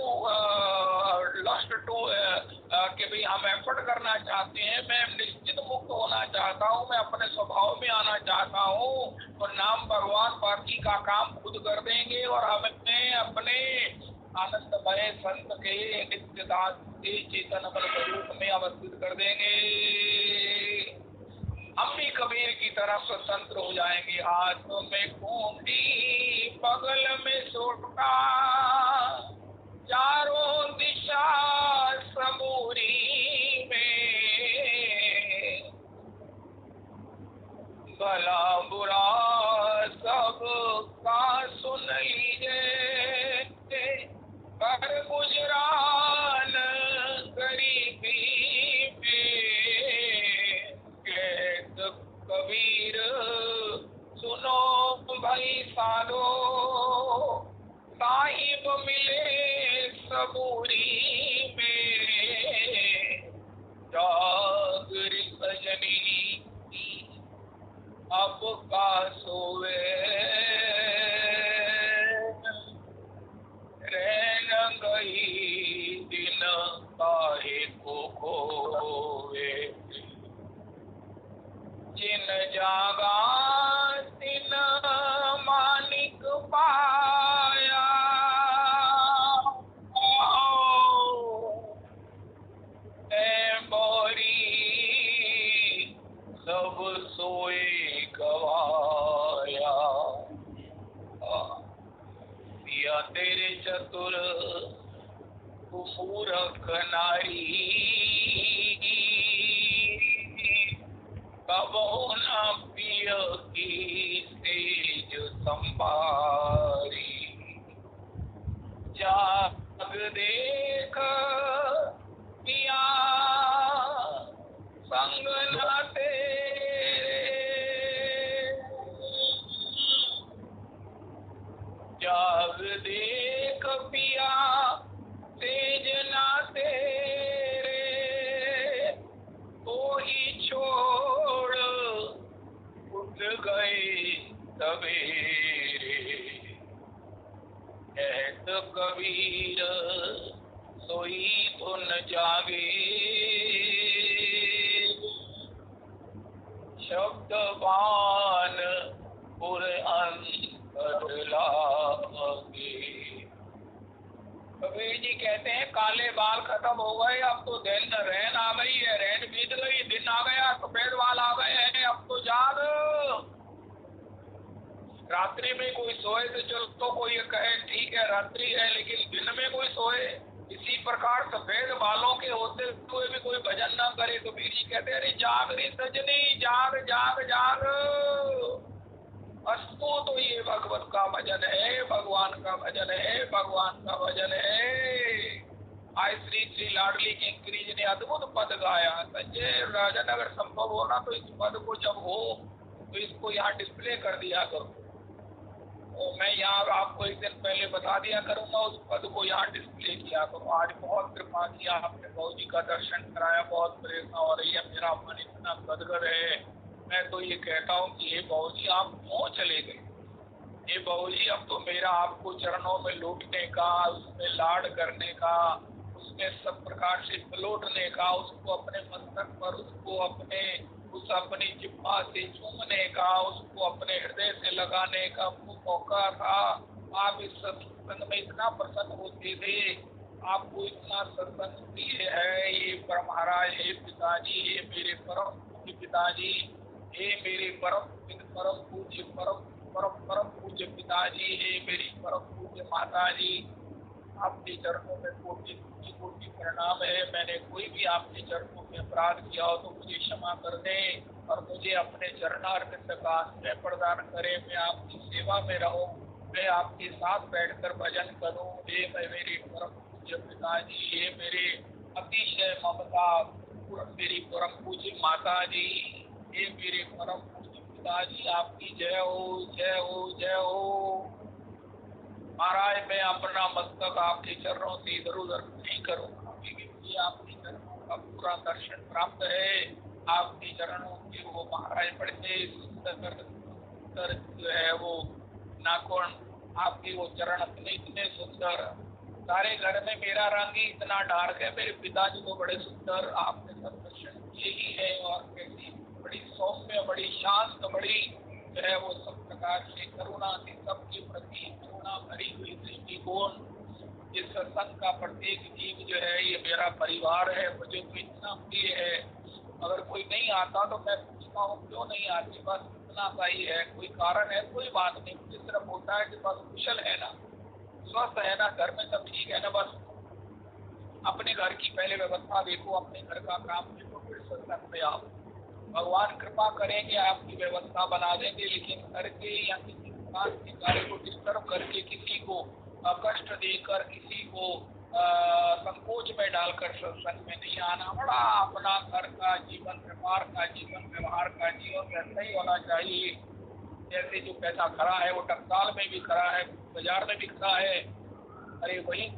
कि भाई हम एफर्ट करना चाहते हैं, मैं निश्चित मुक्त होना चाहता हूँ, मैं अपने स्वभाव में आना चाहता हूँ, तो नाम भगवान बाकी का काम खुद कर देंगे और हमें अपने आनंदमय संत के नित्य दास के चेतन बल स्वरूप में अवस्थित कर देंगे। हम भी कबीर की तरफ स्वतंत्र हो जाएंगे। हाथ में खूंटी, बगल में सोटा, चारों दिशा समूरी में, भला बुरा सब का सुन लीजिए, कर गुजरान गरीबी में, कहत कबीर सुनो भाई साधो, साहिब मिले सबूरी में, जागरी सजनी अब का सोवे, रहन गई दिन काहे को खोवे, जिन जागा तिन मानिक पाया, मोरी सब सोए गवाया, या तेरे चतुर मूर्ख नारी, कबो न पिय की तेज संभारी, जाग देख पिया संग न तेरे, जाग देख पिया तेज ना तेरे, तो ही छोड़ उठ गए सवेरे, कहत कबीर सोई तो न जागे, शब्दवान पुर अंतर लागे। कबीर जी कहते हैं काले बाल खत्म हो गए, अब तो दिन रैन आ गई है, रैन बीत गई, दिन आ गया, सफेद बाल आ गए हैं, अब तो जाग। रात्रि में कोई सोए तो चलो तो कोई कहे ठीक है रात्रि है, लेकिन दिन में कोई सोए इसी प्रकार सफेद बालों के होते हुए भी कोई भजन ना करे तो बीड़ी कहते अरे जाग रे सजनी, जाग जाग जाग। अस्तु तो ये भगवत का भजन है, भगवान का भजन है, भगवान का भजन है। आज श्री श्री लाडली किंकरी जी ने अद्भुत पद गाया। संजय राजन अगर संभव हो ना तो इस पद को जब हो तो इसको यहाँ डिस्प्ले कर दिया करो। तो मैं यहाँ आपको एक दिन पहले बता दिया करूंगा, उस पद को यहाँ डिस्प्ले किया करो। आज बहुत कृपा किया आपने, बहू जी का दर्शन कराया, बहुत प्रेरणा हो रही है, मेरा मन इतना गदगद है। मैं तो ये कहता हूँ कि हे बहू जी आप क्यों चले गए? ये बहू जी अब तो मेरा आपको चरणों में लूटने का, उसमें लाड करने का, उसमें सब प्रकार से पलौटने का, उसको अपने मस्तक पर, उसको अपने उस अपनी जिह्वा से चूमने का, उसको अपने हृदय से लगाने का मौका था। आप इस सत्संग में इतना प्रसन्न होते थे, आपको इतना सत्संग प्रिय है। ये पर महाराज, हे पिताजी, हे मेरे परम पूज्य पिताजी, हे मेरे परम पूज्य परम पूज्य पिताजी, हे मेरी परम पूज्य माता जी, आपके चरणों में कोटि कोटि कोटि प्रणाम है। मैंने कोई भी आपके चरणों में अपराध किया हो तो मुझे क्षमा कर दें और मुझे अपने चरणारविंद का आश्रय प्रदान करें। मैं आपकी सेवा में रहूं, मैं आपके साथ बैठकर भजन करूं। हे मेरे परम पूज्य पिताजी, हे मेरे अतिशय ममता मेरी परम पूज्य माता जी, हे मेरे परम पूज्य पिताजी, आपकी जय हो, जय हो, जय हो। महाराज मैं अपना मस्तक आपके चरणों से इधर उधर नहीं करूँगा, क्योंकि आपके चरणों का पूरा दर्शन प्राप्त है। आपके चरणों के वो महाराज बड़े सुंदर जो है वो नाखून, आपके वो चरण अपने इतने सुंदर। सारे घर में मेरा रंग ही इतना डार्क है, मेरे पिताजी को बड़े सुंदर आपने सब दर्शन किए ही है। और कैसी बड़ी सौम्य, बड़ी शांत, बड़ी जो है वो सब प्रकार से करुणा से सबके प्रति करुणा भरी हुई दृष्टिकोण। इस सत्संग का प्रत्येक जीव जो है ये मेरा परिवार है, मुझे तो इतना प्रिय है। अगर कोई नहीं आता तो मैं पूछता हूँ क्यों नहीं आती, बस इतना सा ही है। कोई कारण है, कोई बात नहीं, मुझे सिर्फ होता है कि बस कुशल है ना, स्वस्थ है ना, घर में सब ठीक है ना। बस अपने घर की पहले व्यवस्था देखो, अपने घर का काम देखो, फिर सत्संग में आओ। भगवान कृपा करेंगे, आपकी व्यवस्था बना देंगे, लेकिन करके या किसी प्रकार के कार्य को डिस्टर्ब करके, किसी को कष्ट देकर, किसी को संकोच में डालकर सत्संग में नहीं आना। बड़ा अपना घर का जीवन, व्यापार का जीवन, व्यवहार का जीवन वैसा ही होना चाहिए जैसे जो पैसा खड़ा है वो टकसाल में भी खड़ा है, बाजार में भी खड़ा है। अरे वही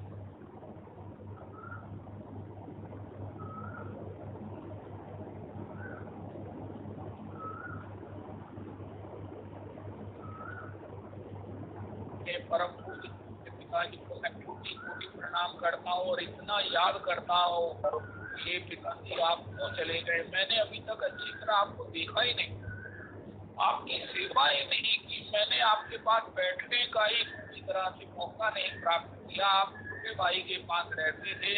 परम पूज्य पिताजी को मैं कोटि कोटि प्रणाम करता हूँ और इतना याद करता हूँ, ये पिताजी आप क्यों चले गए? मैंने अभी तक अच्छी तरह आपको देखा ही नहीं, आपकी सेवा ही नहीं की, मैंने आपके पास बैठने का ही पूरी तरह से मौका नहीं प्राप्त किया। आप छोटे भाई के पास रहते थे,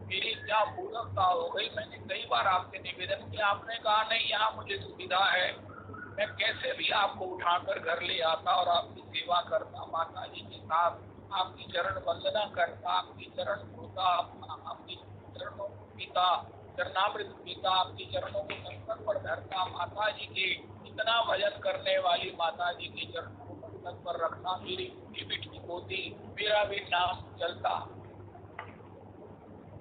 मेरी क्या मूर्खता हो गई। मैंने कई बार आपसे निवेदन किया, आपने कहा नहीं यहाँ मुझे सुविधा है, मैं कैसे भी आपको उठाकर घर ले आता और आपकी सेवा करता, माता जी के साथ आपकी चरण वंदना करता, आपकी चरण धोता, आपकी चरणों को पीता, चरणामृत पीता, आपकी चरणों को मस्तक पर धरता। माता जी के इतना भजन करने वाली माता जी के चरणों को मस्तक पर रखना, मेरी भी ठीक होती, मेरा भी नाम चलता।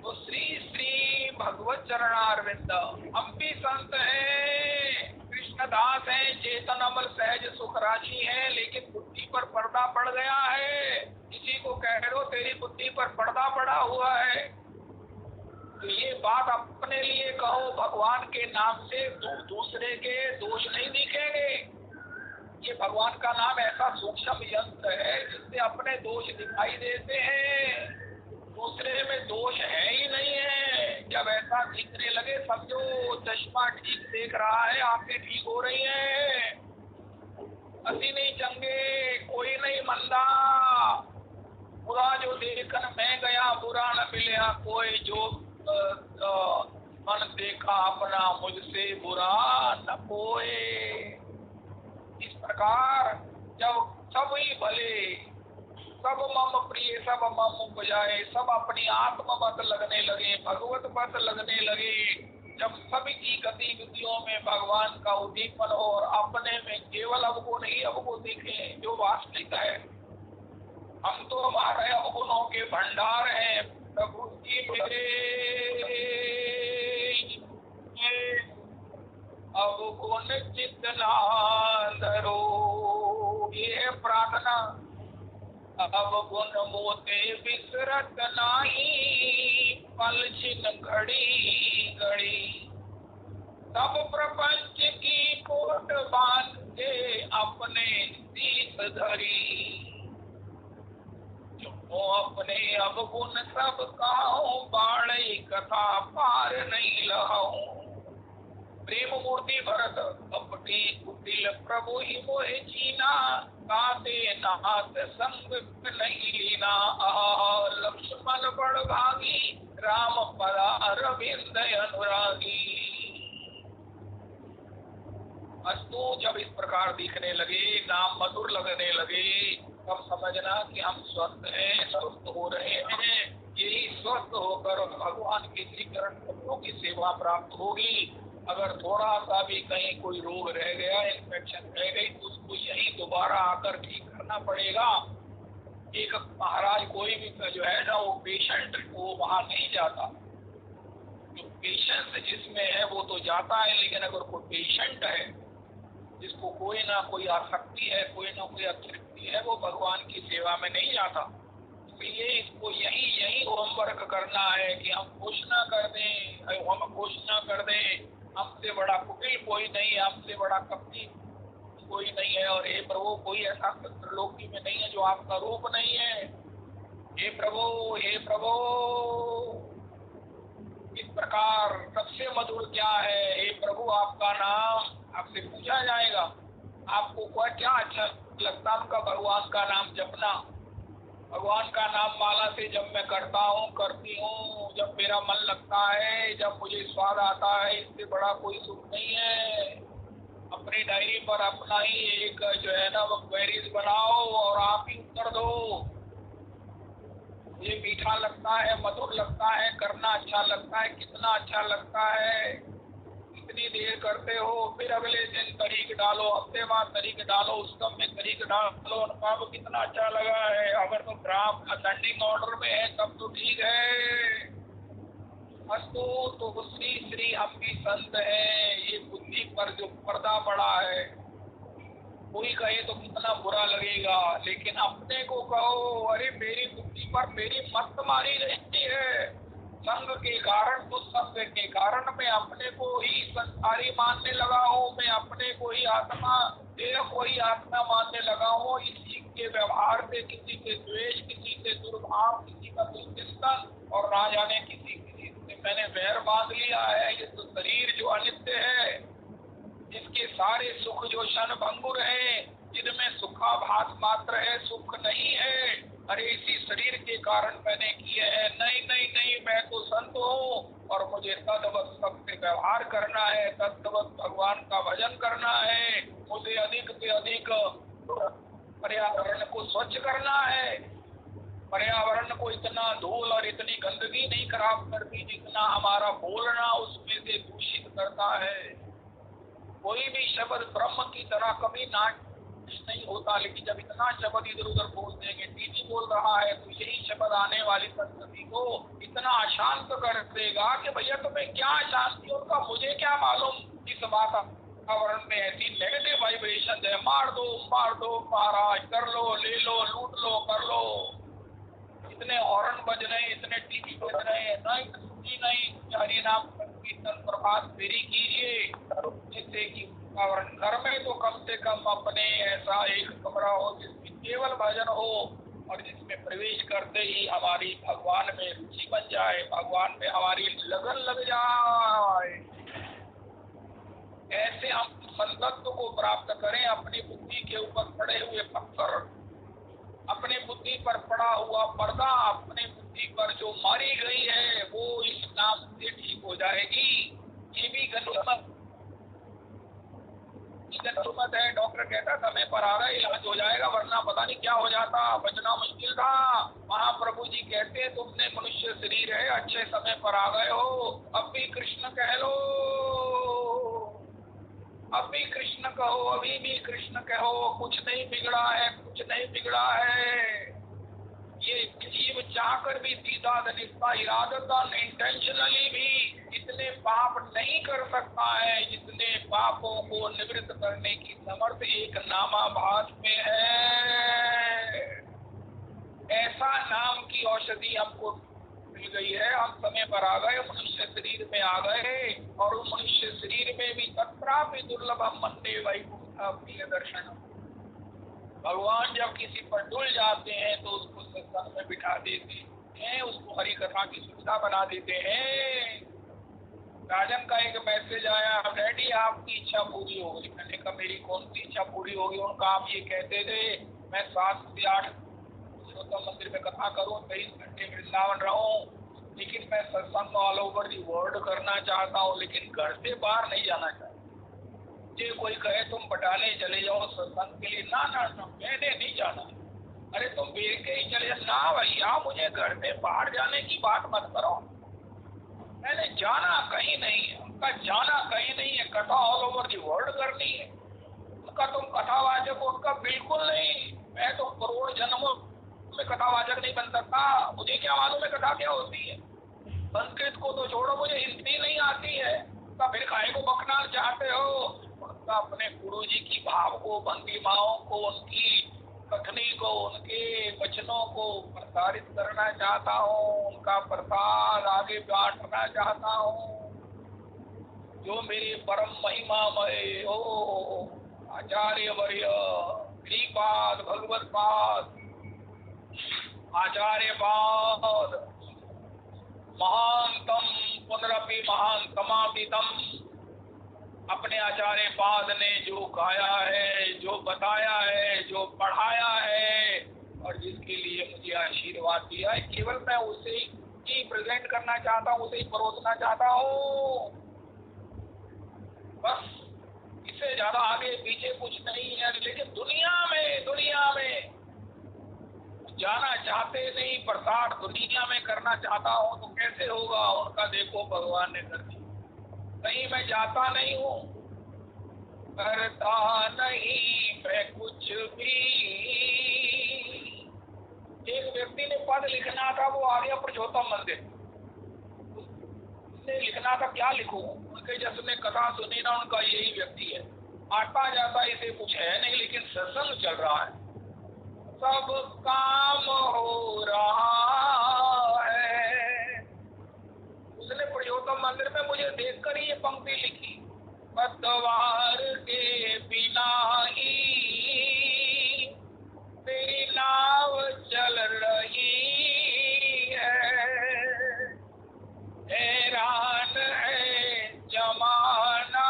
तो श्री श्री भगवत चरणारविंद, हम भी संत हैं, कृष्णदास हैं, चेतन अमल सहज सुख राशि है, लेकिन बुद्धि पर पर्दा पड़ गया है। किसी को कह दो तेरी बुद्धि पर पर्दा पड़ा हुआ है, तो ये बात अपने लिए कहो, भगवान के नाम से दूसरे के दोष नहीं दिखेंगे। ये भगवान का नाम ऐसा सूक्ष्म यंत्र है जिससे अपने दोष दिखाई देते हैं, दूसरे में दोष है ही नहीं है। जब ऐसा दिखने लगे समझो चश्मा ठीक देख रहा है, आंखें ठीक हो रही हैं, असी नहीं चंगे कोई नहीं मंदा, बुरा जो देखन मैं गया बुरा न मिला कोई, जो मन देखा अपना मुझसे बुरा न कोई। इस प्रकार जब सब ही भले सब मम प्रिय, सब मम उपजाए, सब अपनी आत्म मत लगने लगे, भगवत मत लगने लगे। जब सबकी गतिविधियों में भगवान का उद्दीपन हो और अपने में केवल अवगुण ही अवगुण दिखे जो वास्तविक है। हम तो हमारे अवगुणों के भंडार हैं प्रभु जी मेरे, अवगुण जितना धरो, ये प्रार्थना। अवगुण मोते विसरत नाही, पल छिन घड़ी घड़ी, सब प्रपंच की कोट बांध के अपने शीश धरी। जो अपने अवगुण सब कहूँ, बाणी कथा पार नहीं लाऊं। प्रेम मूर्ति भरत अपनी कुटिल, प्रभु ही मोहे चीना, गाते नाथ संग नहीं लीना। लक्ष्मण बड़ भागी, राम पदारविंद अनुरागी। अस्तु जब इस प्रकार दिखने लगे, नाम मधुर लगने लगे, तब समझना कि हम स्वस्थ हैं, स्वस्थ हो रहे हैं। यही स्वस्थ होकर भगवान के श्री चरण कमलों की सेवा प्राप्त होगी। अगर थोड़ा सा भी कहीं कोई रोग रह गया, इन्फेक्शन रह गई, तो उसको यही दोबारा आकर ठीक करना पड़ेगा। एक महाराज कोई भी जो है ना, वो पेशेंट वो वहाँ नहीं जाता। जो पेशेंट जिसमें है वो तो जाता है, लेकिन अगर कोई पेशेंट है जिसको कोई ना कोई आसक्ति है, कोई ना कोई अतृप्ति है, वो भगवान की सेवा में नहीं जाता। इसलिए इसको यही होमवर्क करना है कि हम घोषणा कर दें, हम घोषणा कर दें, हमसे बड़ा कुटिल कोई नहीं है, हमसे बड़ा कपटी कोई नहीं है। और हे प्रभु, कोई ऐसा त्रिलोकी में नहीं है जो आपका रूप नहीं है। हे प्रभु, हे प्रभु, इस प्रकार सबसे मधुर क्या है? हे प्रभु, आपका नाम आपसे पूछा जाएगा, आपको क्या अच्छा लगता है? भगवान का नाम जपना। भगवान का नाम माला से जब मैं करता हूँ, करती हूँ, जब मेरा मन लगता है, जब मुझे स्वाद आता है, इससे बड़ा कोई सुख नहीं है। अपनी डायरी पर अपना ही एक जो है ना वो क्वेरीज बनाओ और आप ही उत्तर दो। ये मीठा लगता है, मधुर लगता है, करना अच्छा लगता है, कितना अच्छा लगता है, कितनी देर करते हो, फिर अगले दिन तारीख डालो, हफ्ते बाद तारीख डालो, उस सब में तारीख डालो, आपको कितना अच्छा लगा है। अगर तो ग्राफ असेंडिंग ऑर्डर में है तब तो ठीक है। अस्तु तो श्री श्री हम भी संत है। ये बुद्धि पर जो पर्दा पड़ा है, कोई कहे तो कितना बुरा लगेगा, लेकिन अपने को कहो, अरे मेरी बुद्धि पर मेरी मत मारी रहती है। संग के कारण, दुस्संग के कारण मैं अपने को ही संसारी मानने लगा हूँ, मैं अपने को ही आत्मा, देह को ही आत्मा मानने लगा हूँ। इसी के व्यवहार से किसी से द्वेष, किसी से दुर्भाव, किसी का दुष्चिंतन, और ना जाने किसी से मैंने वैर बांध लिया है। ये तो शरीर जो अनित्य है, जिसके सारे सुख जो क्षण भंगुर है, जिनमें सुखाभास मात्र है, सुख नहीं है, अरे इसी शरीर के कारण मैंने किए हैं। नहीं नहीं नहीं, मैं तो संत हूँ और मुझे तद्वत सबसे व्यवहार करना है, तद्वत भगवान का भजन करना है। मुझे अधिक से अधिक पर्यावरण को स्वच्छ करना है। पर्यावरण को इतना धूल और इतनी गंदगी नहीं खराब करती जितना हमारा बोलना उसमें से दूषित करता है। कोई भी शब्द ब्रह्म की तरह कभी नाश नहीं होता, लेकिन जब इतना शब्द इधर उधर बोल देंगे, टीवी बोल रहा है, तो यही शब्द आने वाली संस्कृति को इतना अशांत कर देगा कि भैया तुम्हें क्या अशांति होगा, मुझे क्या मालूम। इस वातावरण में ऐसी नेगेटिव वाइब्रेशन है, मार दो महाराज, कर लो, ले लो, लूट लो, कर लो। इतने हॉर्न बज रहे हैं, इतने टीवी बज रहे हैं, नहीं हरि नाम कीर्तन प्रभात फेरी कीजिए, जिससे कि घर में तो कम से कम अपने ऐसा एक कमरा हो जिसमें केवल भजन हो और जिसमें प्रवेश करते ही हमारी भगवान में रुचि बन जाए, भगवान में हमारी लगन लग जाए। ऐसे हम संतत्व को प्राप्त करें। अपनी बुद्धि के ऊपर पड़े हुए पत्थर, अपने बुद्धि पर पड़ा हुआ पर्दा, अपने बुद्धि पर जो मारी गई है, वो इस नाम से ठीक हो जाएगी। ये भी गनीमत गनीमत है। डॉक्टर कहता समय पर आ गए, इलाज हो जाएगा, वरना पता नहीं क्या हो जाता, बचना मुश्किल था। महाप्रभु जी कहते हैं तुमने मनुष्य शरीर है, अच्छे समय पर आ गए हो, अब भी कृष्ण कह लो, अब भी कृष्ण कहो, अभी भी कृष्ण कहो, कुछ नहीं बिगड़ा है, कुछ नहीं बिगड़ा है। ये जीव चाहकर भी सीधा धनिष्ठा इरादतन इंटेंशनली भी इतने पाप नहीं कर सकता है जितने पापों को निवृत्त करने की समर्थ एक नामाभास में है। ऐसा नाम की औषधि हमको मिल गई है। हम समय पर आ गए, मनुष्य शरीर में आ गए, और उस मनुष्य शरीर में भी तत्रापि दुर्लभ मंदे वैकुंठ प्रिय दर्शन। भगवान जब किसी पर डुल जाते हैं तो उसको सत्संग में बिठा देते हैं, उसको हरि कथा की सुविधा बना देते हैं। राजन का एक मैसेज आया, डैडी आपकी इच्छा पूरी हो गई। मैंने कहा मेरी कौन सी इच्छा पूरी होगी? उनका आप ये कहते थे मैं 7 से 8 पुरुषोत्तम मंदिर में कथा करूं, 23 घंटे वृंदावन रहूं, लेकिन मैं सत्संग ऑल ओवर दी वर्ल्ड करना चाहता हूँ, लेकिन घर से बाहर नहीं जाना चाहता। मुझे कोई कहे तुम बटाले चले जाओ सत्संग के लिए, ना ना ना मैंने नहीं जाना। अरे तुम बेर के ही चले जाओ। ना भैया मुझे घर से बाहर जाने की बात मत करो, मैंने जाना कहीं नहीं है। उनका जाना कहीं नहीं है, कथा ऑल ओवर दी वर्ल्ड करनी है। उनका तुम कथावाचक, उनका बिल्कुल नहीं। मैं तो करोड़ जन्मों में कथावाचक नहीं बन सकता, मुझे क्या मालूम है कथा क्या होती है। संस्कृत को तो छोड़ो, मुझे हिंदी नहीं आती है, तो फिर काहे को बकना चाहते हो? उनका अपने गुरु जी की भाव को, भंगिमाओं को, उनकी कथनी को, उनके वचनों को प्रसारित करना चाहता हूँ, उनका प्रसाद आगे बांटना चाहता हूँ। जो मेरे परम महिमामय हो आचार्य वर्य श्रीपाद भगवत पाद आचार्य पाद महानतम पुनरपि महानतमातीतम, अपने आचार्य पाद ने जो गाया है, जो बताया है, जो पढ़ाया है और जिसके लिए मुझे आशीर्वाद दिया है, केवल मैं उसे ही प्रेजेंट करना चाहता हूँ, उसे ही परोसना चाहता हूँ। बस इससे ज्यादा आगे पीछे कुछ नहीं है। लेकिन दुनिया में जाना चाहते नहीं, प्रसार दुनिया में करना चाहता हूँ तो कैसे होगा? उनका देखो भगवान ने कर दिया। कहीं मैं जाता नहीं हूँ, करता नहीं मैं कुछ भी। एक व्यक्ति ने पद लिखना था, वो आ गया पुरुषोत्तम मंदिर। उसने लिखना था, क्या लिखूं? उनके जिसने कथा सुनी ना, उनका यही व्यक्ति है। आता जाता इसे कुछ है नहीं, लेकिन सत्संग चल रहा है, सब काम हो रहा है। उसने पुरुषोत्तम मंदिर में मुझे देखकर ही ये पंक्ति लिखी, पतवार के बिना ही तेरी नाव चल रही है, हैरान है जमाना,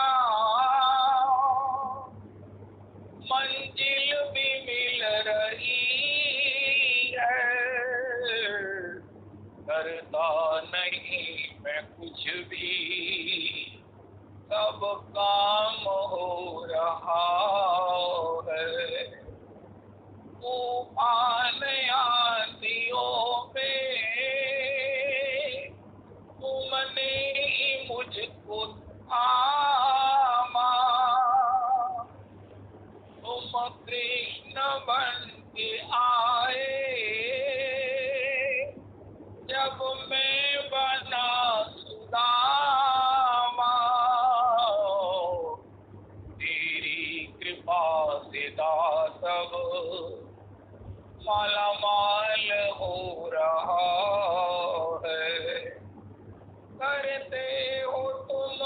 मंजिल भी मिल रही है, करता नहीं मैं कुछ भी, सब काम हो रहा है। तूफान आंधियों में तुमने ही मुझको थामा, तुम कृष्ण बन के आए जब मैं बना सुदामा, तेरी कृपा से दासव मालामाल हो रहा है। करते हो तुम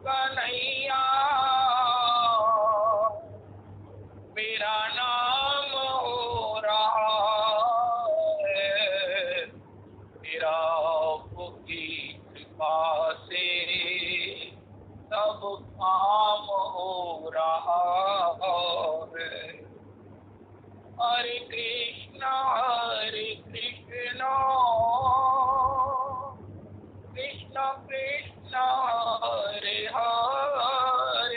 कन्हैया, मेरा नाम हो रहा है, तेरा की कृपा से सब काम हो रहा है। हरे कृष्णा कृष्ण कृष्ण हरे हरे,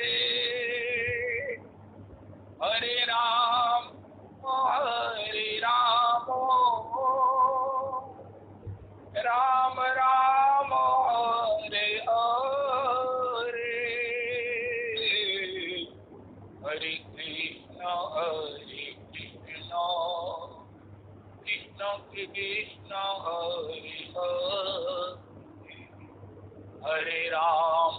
हरे कृष्ण कृष्ण कृष्ण हरे हरे राम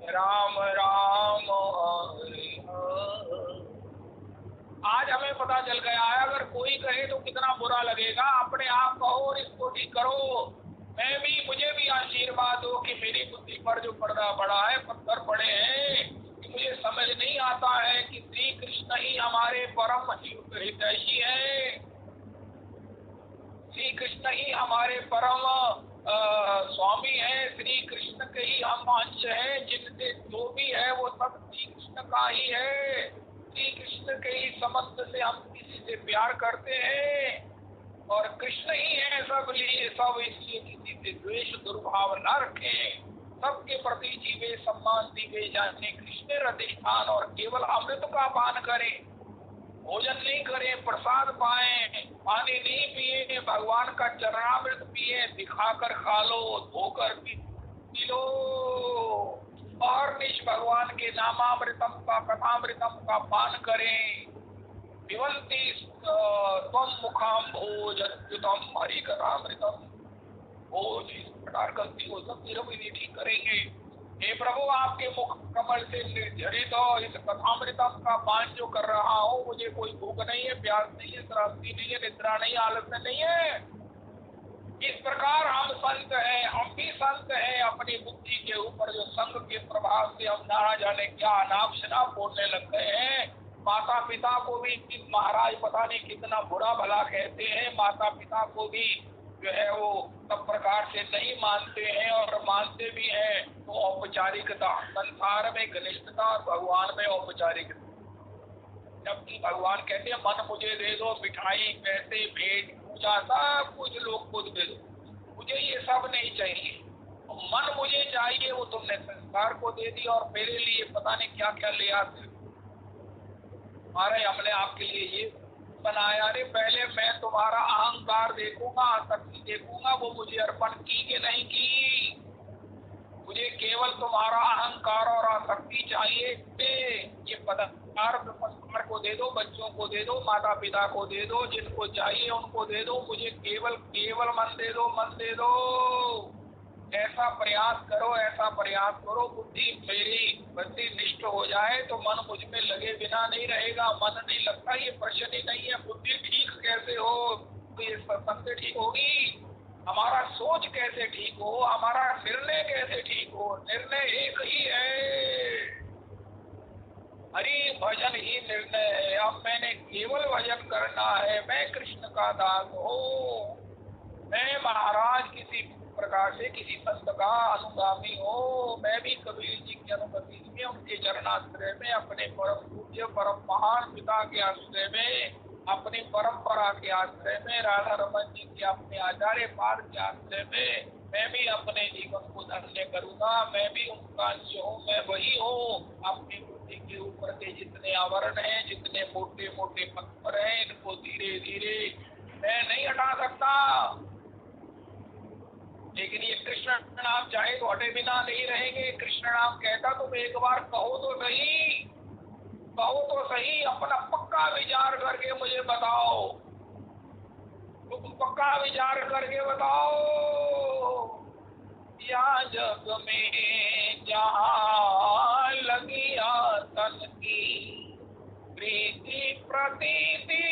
राम राम हरे हरे। आज हमें पता चल गया है, अगर कोई कहे तो कितना बुरा लगेगा। अपने आप कहो और इसको ठीक करो। मुझे भी आशीर्वाद दो कि मेरी बुद्धि पर जो पर्दा पड़ा है, पत्थर पड़े हैं, कि मुझे समझ नहीं आता है कि श्री कृष्ण ही हमारे परम हितैषी है। श्री कृष्ण ही हमारे परम स्वामी है। श्री कृष्ण के ही हम अंश हैं। जिनसे जो भी है वो सब श्री कृष्ण का ही है। श्री कृष्ण के ही समस्त से हम किसी से प्यार करते हैं और कृष्ण ही है सब लिए सब, इसलिए किसी से द्वेष दुर्भाव न रखें। सबके प्रति जीवे सम्मान दीवे जाने कृष्ण अधिष्ठान और केवल अमृत का पान करें। भोजन नहीं करें, प्रसाद पाएं, पानी नहीं पिए, भगवान का चरणामृत पिए, दिखाकर खा लो, धोकर पी लो और निज भगवान के नामामृतम का कथामृतम का पान करें। पिबन्ति त्वं मुखाम भोजत्युतम हरि कथामृतम। भोज इस प्रकार गलती को सब निरवधि ठीक करेंगे। हे प्रभु, आपके मुख कमल से निर्झरित हो इस कथामृतम का पान जो कर रहा हूँ, मुझे कोई भूख नहीं है, प्यास नहीं है, त्रासदी नहीं है, निद्रा नहीं, आलस्य नहीं है। इस प्रकार हम संत हैं, हम भी संत हैं। अपनी बुद्धि के ऊपर जो संग के प्रभाव से हम ना जाने क्या अनाप शनाप बोलने लग गए हैं। माता पिता को भी महाराज पता नहीं कितना बुरा भला कहते हैं। माता पिता को भी जो है वो सब प्रकार से नहीं मानते हैं और मानते भी हैं तो औपचारिकता। संसार में घनिष्ठता और भगवान में औपचारिकता। जबकि भगवान कहते हैं मन मुझे दे दो, मिठाई पैसे भेंट पूजा सब कुछ लोग खुद दे दो, मुझे ये सब नहीं चाहिए। मन मुझे चाहिए वो तुमने संसार को दे दिया और मेरे लिए पता नहीं क्या क्या ले आते। हमारे हमने आपके लिए ये बनाया। अरे पहले मैं तुम्हारा अहंकार देखूंगा, आसक्ति देखूंगा, वो मुझे अर्पण की कि नहीं की। मुझे केवल तुम्हारा अहंकार और आसक्ति चाहिए। ये पदार्थ संसार को दे दो, बच्चों को दे दो, माता पिता को दे दो, जिनको चाहिए उनको दे दो, मुझे केवल केवल मन दे दो, मन दे दो। ऐसा प्रयास करो, ऐसा प्रयास करो। बुद्धि मेरी बुद्धि निष्ठ हो जाए तो मन मुझ में लगे बिना नहीं रहेगा। मन नहीं लगता ये प्रश्न ही नहीं है। बुद्धि ठीक कैसे हो तो ये सत्संग से ठीक होगी। हमारा सोच कैसे ठीक हो, हमारा निर्णय कैसे ठीक हो। निर्णय एक ही है, हरि भजन ही निर्णय है। अब मैंने केवल भजन करना है। मैं कृष्ण का दास हूँ। मैं महाराज किसी प्रकार से किसी संत का अनुगामी हो। मैं भी कबीर जी के अनुगति में, उनके चरणाश्रय में, अपने परम पूज्य परम महान पिता के आश्रय में, अपनी परंपरा के आश्रय में, राधा रमन जी के अपने आचार्य पाद के आश्रय में मैं भी अपने जीवन को धन्य करूंगा। मैं भी उनका अंश हूँ, मैं वही हूँ। अपनी बुद्धि के ऊपर के जितने आवरण हैं, जितने मोटे मोटे पत्थर हैं, इनको धीरे धीरे मैं नहीं हटा सकता। लेकिन ये कृष्ण नाम चाहे तो हटे बिना नहीं रहेंगे। कृष्ण नाम कहता तुम एक बार कहो तो सही, कहो तो सही। अपना पक्का विचार करके मुझे बताओ, तुम पक्का विचार करके बताओ। या जग में जहाँ लगी आसन की प्रीति प्रतीति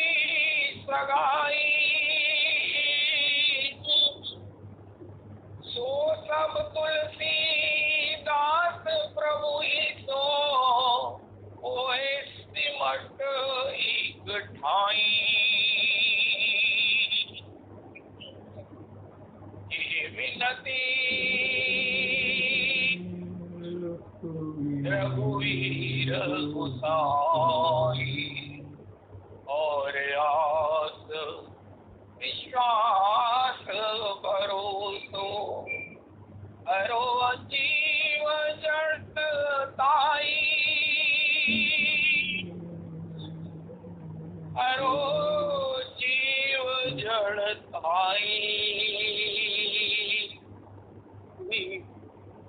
सगाई, सो सब तुलसीदास प्रभु ही सो होए सिमट एक ठाई। ये विनती रघुवीर गोसाई और आस विश्वास भरोसो हरो जीव जड़ताई। हरो जीव जड़ताई।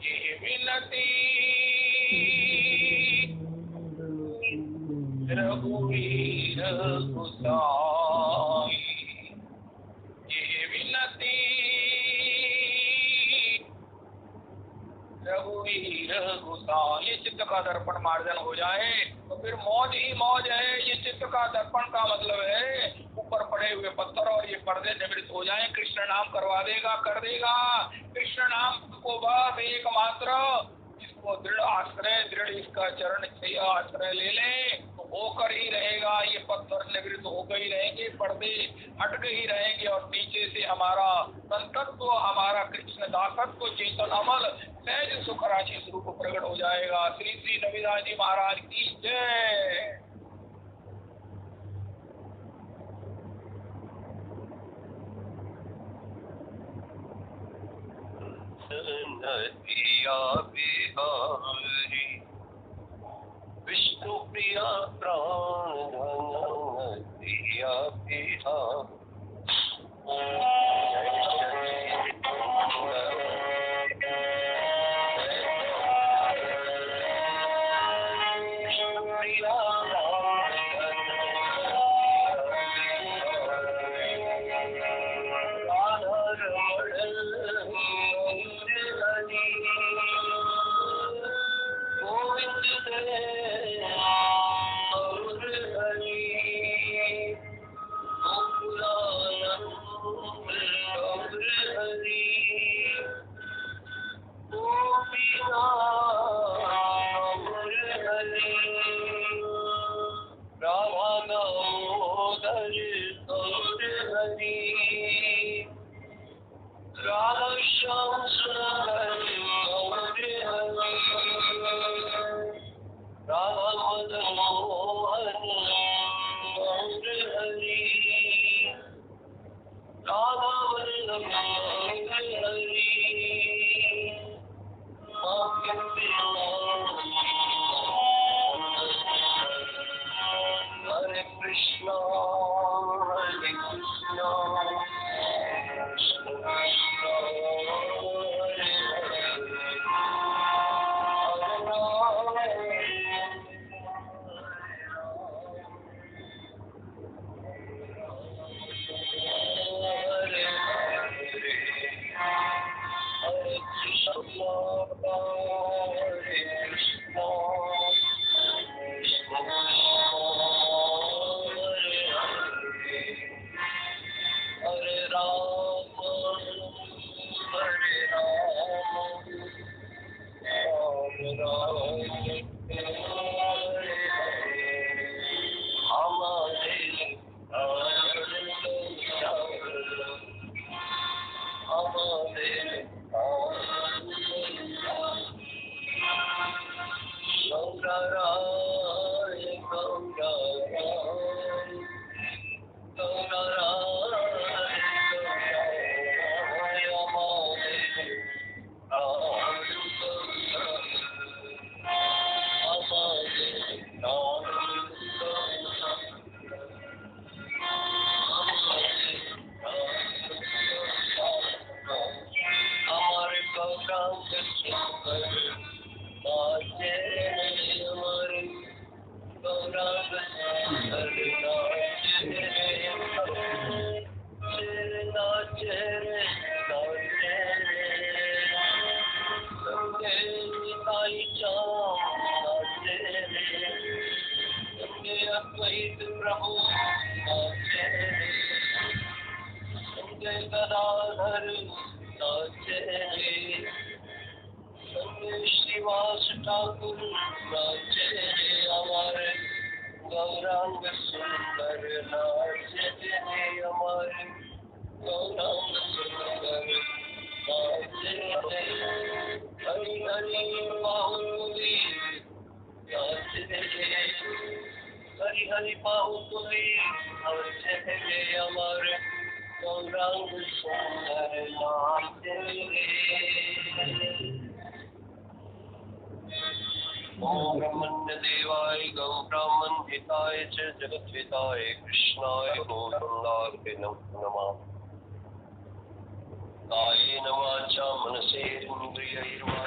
ये विनती रघुवीर गोसाई ये विनती रघुवीर गोसाई। ये चित्त का दर्पण मार्जन हो जाए तो फिर मौज ही मौज है। ये चित्त का दर्पण का मतलब है ऊपर पड़े हुए पत्थर और ये पर्दे निवृत्त हो जाएं। कृष्ण नाम करवा देगा, कर देगा। कृष्ण नाम को बस एकमात्र इसको दृढ़ आश्रय, दृढ़ इसका चरण से आश्रय ले ले तो होकर ही रहेगा। ये पत्थर निवृत्त होकर ही रहेंगे, पर्दे हट के ही रहेंगे और नीचे से हमारा संतत्व, हमारा कृष्ण दासत्व, चेतन अमल, सहज सुख राशि स्वरूप प्रकट हो जाएगा। श्री श्री रविदास जी महाराज की जय। नदिया बिहारी विष्णु प्रिया प्राण नदिया बिहारी ओम ब्रह्मण्य देवाय गौ ब्राह्मण हिताय च जगद्हिताय कृष्णाय गोविन्दाय नमः। कायेन वाचा मनसेन्द्रियैर्वा